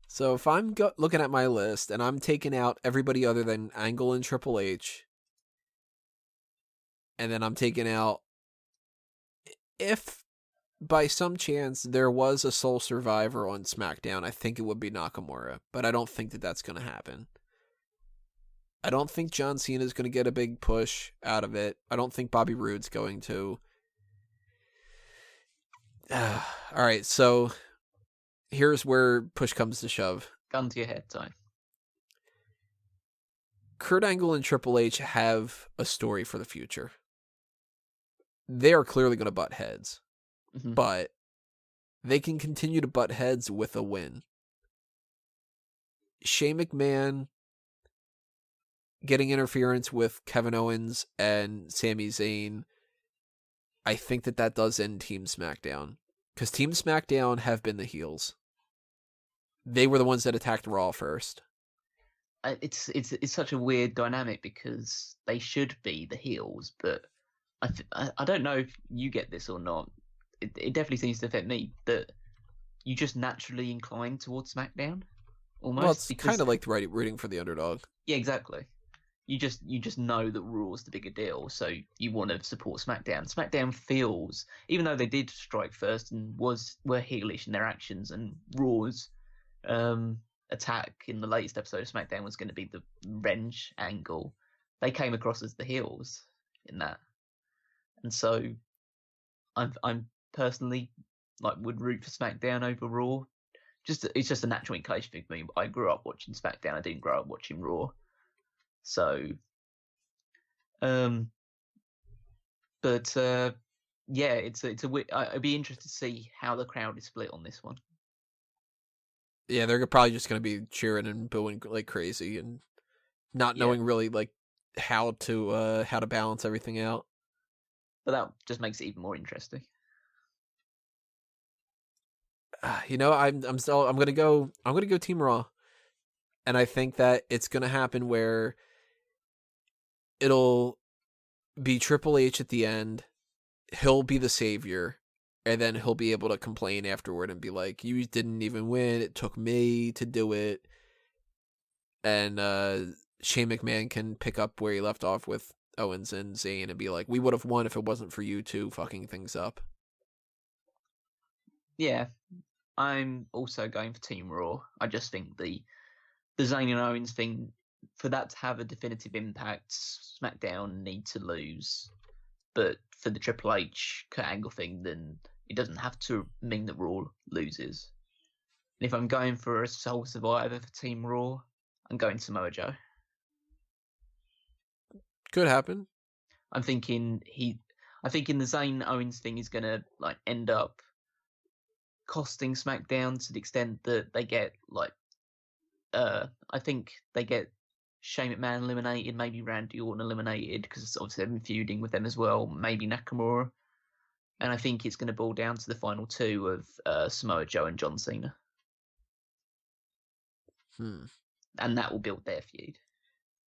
So if I'm looking at my list and I'm taking out everybody other than Angle and Triple H, and then I'm taking out, if by some chance there was a sole survivor on SmackDown, I think it would be Nakamura, but I don't think that that's going to happen. I don't think John Cena is going to get a big push out of it. I don't think Bobby Roode's going to. All right, so here's where push comes to shove. Gun to your head time. Kurt Angle and Triple H have a story for the future. They are clearly going to butt heads, but they can continue to butt heads with a win. Shane McMahon getting interference with Kevin Owens and Sami Zayn, I think that does end Team SmackDown. Because Team SmackDown have been the heels. They were the ones that attacked Raw first. It's such a weird dynamic because they should be the heels, but I don't know if you get this or not. It definitely seems to affect me that you just naturally incline towards SmackDown. Almost. Well, it's kind of like rooting for the underdog. Yeah, exactly. You just know that Raw's the bigger deal, so you want to support SmackDown. SmackDown feels, even though they did strike first and were heelish in their actions, and Raw's attack in the latest episode of SmackDown was going to be the revenge angle, they came across as the heels in that, and so I'm personally would root for SmackDown over Raw. It's just a natural inclination for me. I grew up watching SmackDown. I didn't grow up watching Raw. So, but yeah, it's a I'd be interested to see how the crowd is split on this one. Yeah, they're probably just going to be cheering and booing like crazy and not knowing really like how to balance everything out. But that just makes it even more interesting. I'm gonna go Team Raw, and I think that it's gonna happen where it'll be Triple H at the end. He'll be the savior, and then he'll be able to complain afterward and be like, "You didn't even win. It took me to do it." And Shane McMahon can pick up where he left off with Owens and Zayn and be like, "We would have won if it wasn't for you two fucking things up." Yeah, I'm also going for Team Raw. I just think the Zayn and Owens thing, for that to have a definitive impact, SmackDown need to lose. But for the Triple H Kurt Angle thing, then it doesn't have to mean that Raw loses. And if I'm going for a sole survivor for Team Raw, I'm going Samoa Joe. Could happen. I'm thinking the Zayn Owens thing is gonna like end up costing SmackDown to the extent that they get I think they get Shane McMahon eliminated, maybe Randy Orton eliminated, because obviously they've been feuding with them as well, maybe Nakamura. And I think it's going to boil down to the final two of Samoa Joe and John Cena. And that will build their feud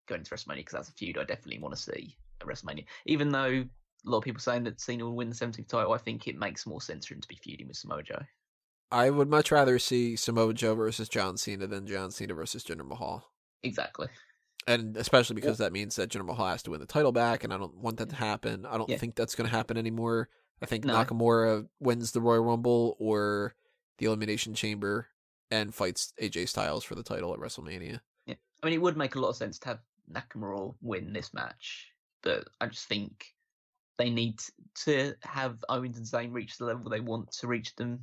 going into WrestleMania, because that's a feud I definitely want to see at WrestleMania. Even though a lot of people saying that Cena will win the 17th title, I think it makes more sense for him to be feuding with Samoa Joe. I would much rather see Samoa Joe versus John Cena than John Cena versus Jinder Mahal. Exactly. And especially because that means that Jinder Mahal has to win the title back, and I don't want that to happen. I don't think that's going to happen anymore. I think Nakamura wins the Royal Rumble or the Elimination Chamber and fights AJ Styles for the title at WrestleMania. Yeah. I mean, it would make a lot of sense to have Nakamura win this match, but I just think they need to have Owens and Zayn reach the level they want to reach them.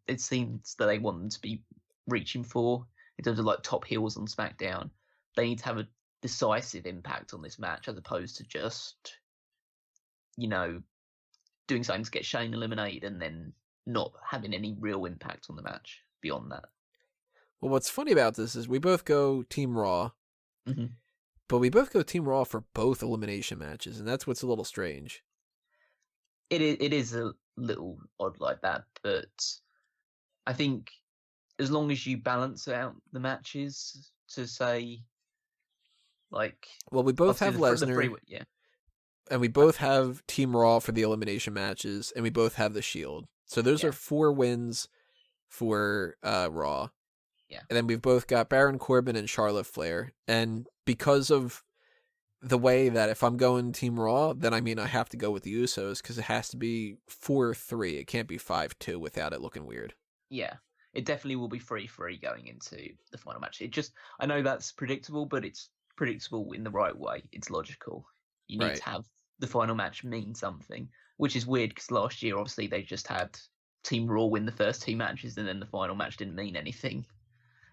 It seems that they want them to be reaching for in terms of like top heels on SmackDown. They need to have a decisive impact on this match as opposed to just, doing something to get Shane eliminated and then not having any real impact on the match beyond that. Well, what's funny about this is we both go Team Raw, but we both go Team Raw for both elimination matches, and that's what's a little strange. It is a little odd like that, but I think as long as you balance out the matches to say, we both have Lesnar, and we both have Team Raw for the elimination matches, and we both have the Shield. So those are 4 wins for Raw. Yeah. And then we've both got Baron Corbin and Charlotte Flair. And because of the way that if I'm going Team Raw, then I have to go with the Usos because it has to be 4-3. It can't be 5-2 without it looking weird. Yeah. It definitely will be 3-3 going into the final match. I know that's predictable, but it's predictable in the right way. It's logical. You need to have the final match mean something, which is weird because last year, obviously, they just had Team Raw win the first 2 matches and then the final match didn't mean anything.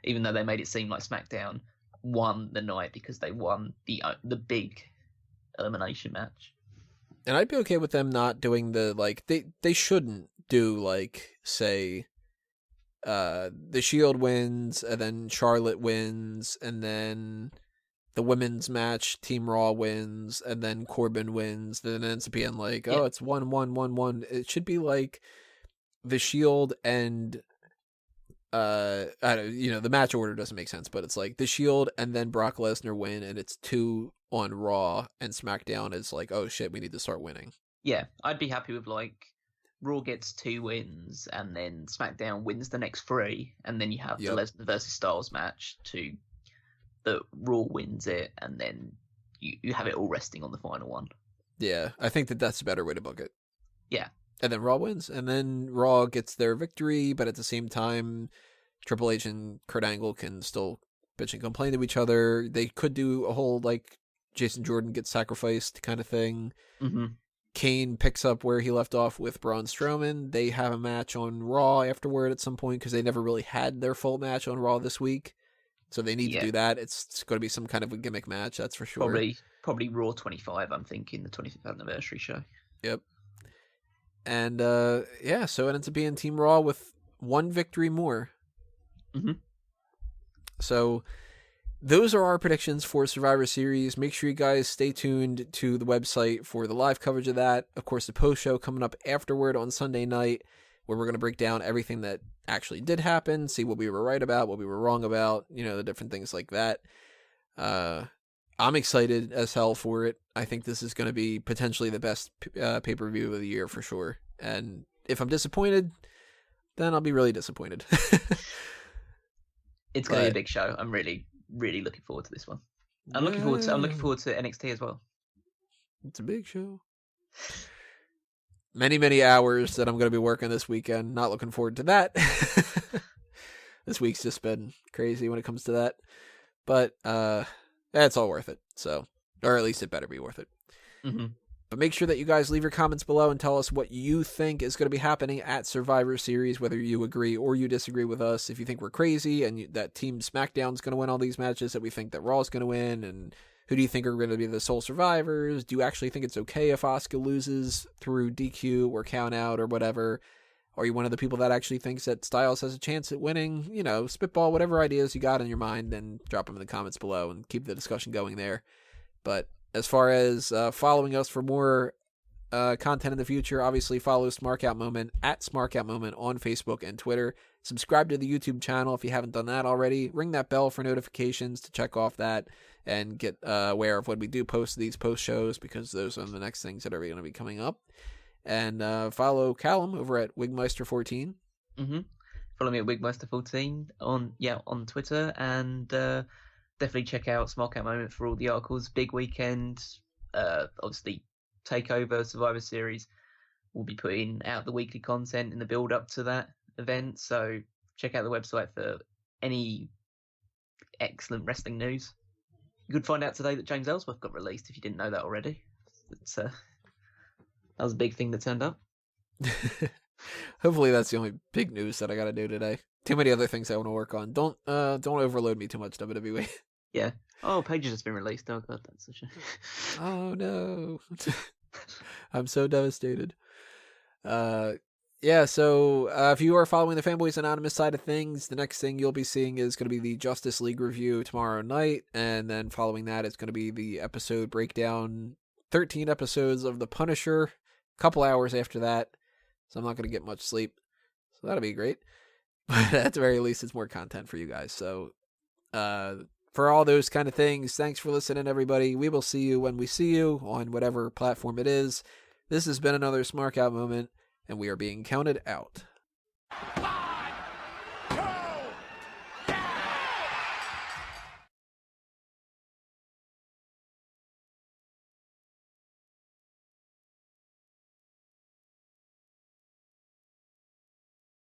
Even though they made it seem like SmackDown won the night because they won the big elimination match. And I'd be okay with them not doing they shouldn't do say the Shield wins and then Charlotte wins and then the women's match Team Raw wins and then Corbin wins. Then it ends up being it's 1-1-1-1. It should be like the Shield and the match order doesn't make sense, but it's like the Shield and then Brock Lesnar win, and it's 2 on Raw, and SmackDown is oh shit, we need to start winning. Yeah, I'd be happy with Raw gets 2 wins, and then SmackDown wins the next 3, and then you have the Lesnar versus Styles match that Raw wins it, and then you have it all resting on the final one. Yeah, I think that's a better way to book it. Yeah. And then Raw wins, and then Raw gets their victory, but at the same time, Triple H and Kurt Angle can still bitch and complain to each other. They could do a whole, Jason Jordan gets sacrificed kind of thing. Mm-hmm. Kane picks up where he left off with Braun Strowman. They have a match on Raw afterward at some point, because they never really had their full match on Raw this week. So they need to do that. It's going to be some kind of a gimmick match, that's for sure. Probably Raw 25, I'm thinking, the 25th anniversary show. Yep. And, so it ends up being Team Raw with 1 victory more. Mm-hmm. So those are our predictions for Survivor Series. Make sure you guys stay tuned to the website for the live coverage of that. Of course, the post show coming up afterward on Sunday night. where we're going to break down everything that actually did happen, see what we were right about, what we were wrong about, the different things like that. I'm excited as hell for it. I think this is going to be potentially the best pay-per-view of the year for sure. And if I'm disappointed, then I'll be really disappointed. It's going to be a big show. I'm really, really looking forward to this one. I'm looking forward to NXT as well. It's a big show. Many, many hours that I'm going to be working this weekend. Not looking forward to that. This week's just been crazy when it comes to that. But it's all worth it. So, or at least it better be worth it. Mm-hmm. But make sure that you guys leave your comments below and tell us what you think is going to be happening at Survivor Series, whether you agree or you disagree with us. If you think we're crazy and that Team SmackDown's going to win all these matches, that we think that Raw's going to win, and who do you think are going to be the sole survivors? Do you actually think it's okay if Asuka loses through DQ or count out or whatever? Are you one of the people that actually thinks that Styles has a chance at winning? Spitball whatever ideas you got in your mind and drop them in the comments below and keep the discussion going there. But as far as following us for more content in the future, obviously follow Smark Out Moment at Smark Out Moment on Facebook and Twitter. Subscribe to the YouTube channel if you haven't done that already. Ring that bell for notifications to check off that and get aware of when we do post these post shows, because those are the next things that are going to be coming up. And follow Callum over at Wigmeister14. Mm-hmm. Follow me at Wigmeister14 on Twitter, and definitely check out Smoke Out Moment for all the articles. Big weekend, obviously Takeover, Survivor Series. We'll be putting out the weekly content in the build up to that event, so check out the website for any excellent wrestling news. You could find out today that James Ellsworth got released, if you didn't know that already. That was a big thing that turned up. Hopefully that's the only big news that I got to do today. Too many other things I want to work on. Don't overload me too much, WWE. Yeah. Oh, Paige has been released. Oh god, that's such a... Oh no. I'm so devastated. Yeah, so if you are following the Fanboys Anonymous side of things, the next thing you'll be seeing is going to be the Justice League review tomorrow night, and then following that it's going to be the episode breakdown, 13 episodes of The Punisher, a couple hours after that, so I'm not going to get much sleep, so that'll be great. But at the very least, it's more content for you guys. So for all those kind of things, thanks for listening, everybody. We will see you when we see you on whatever platform it is. This has been another Smark Out Moment, and we are being counted out.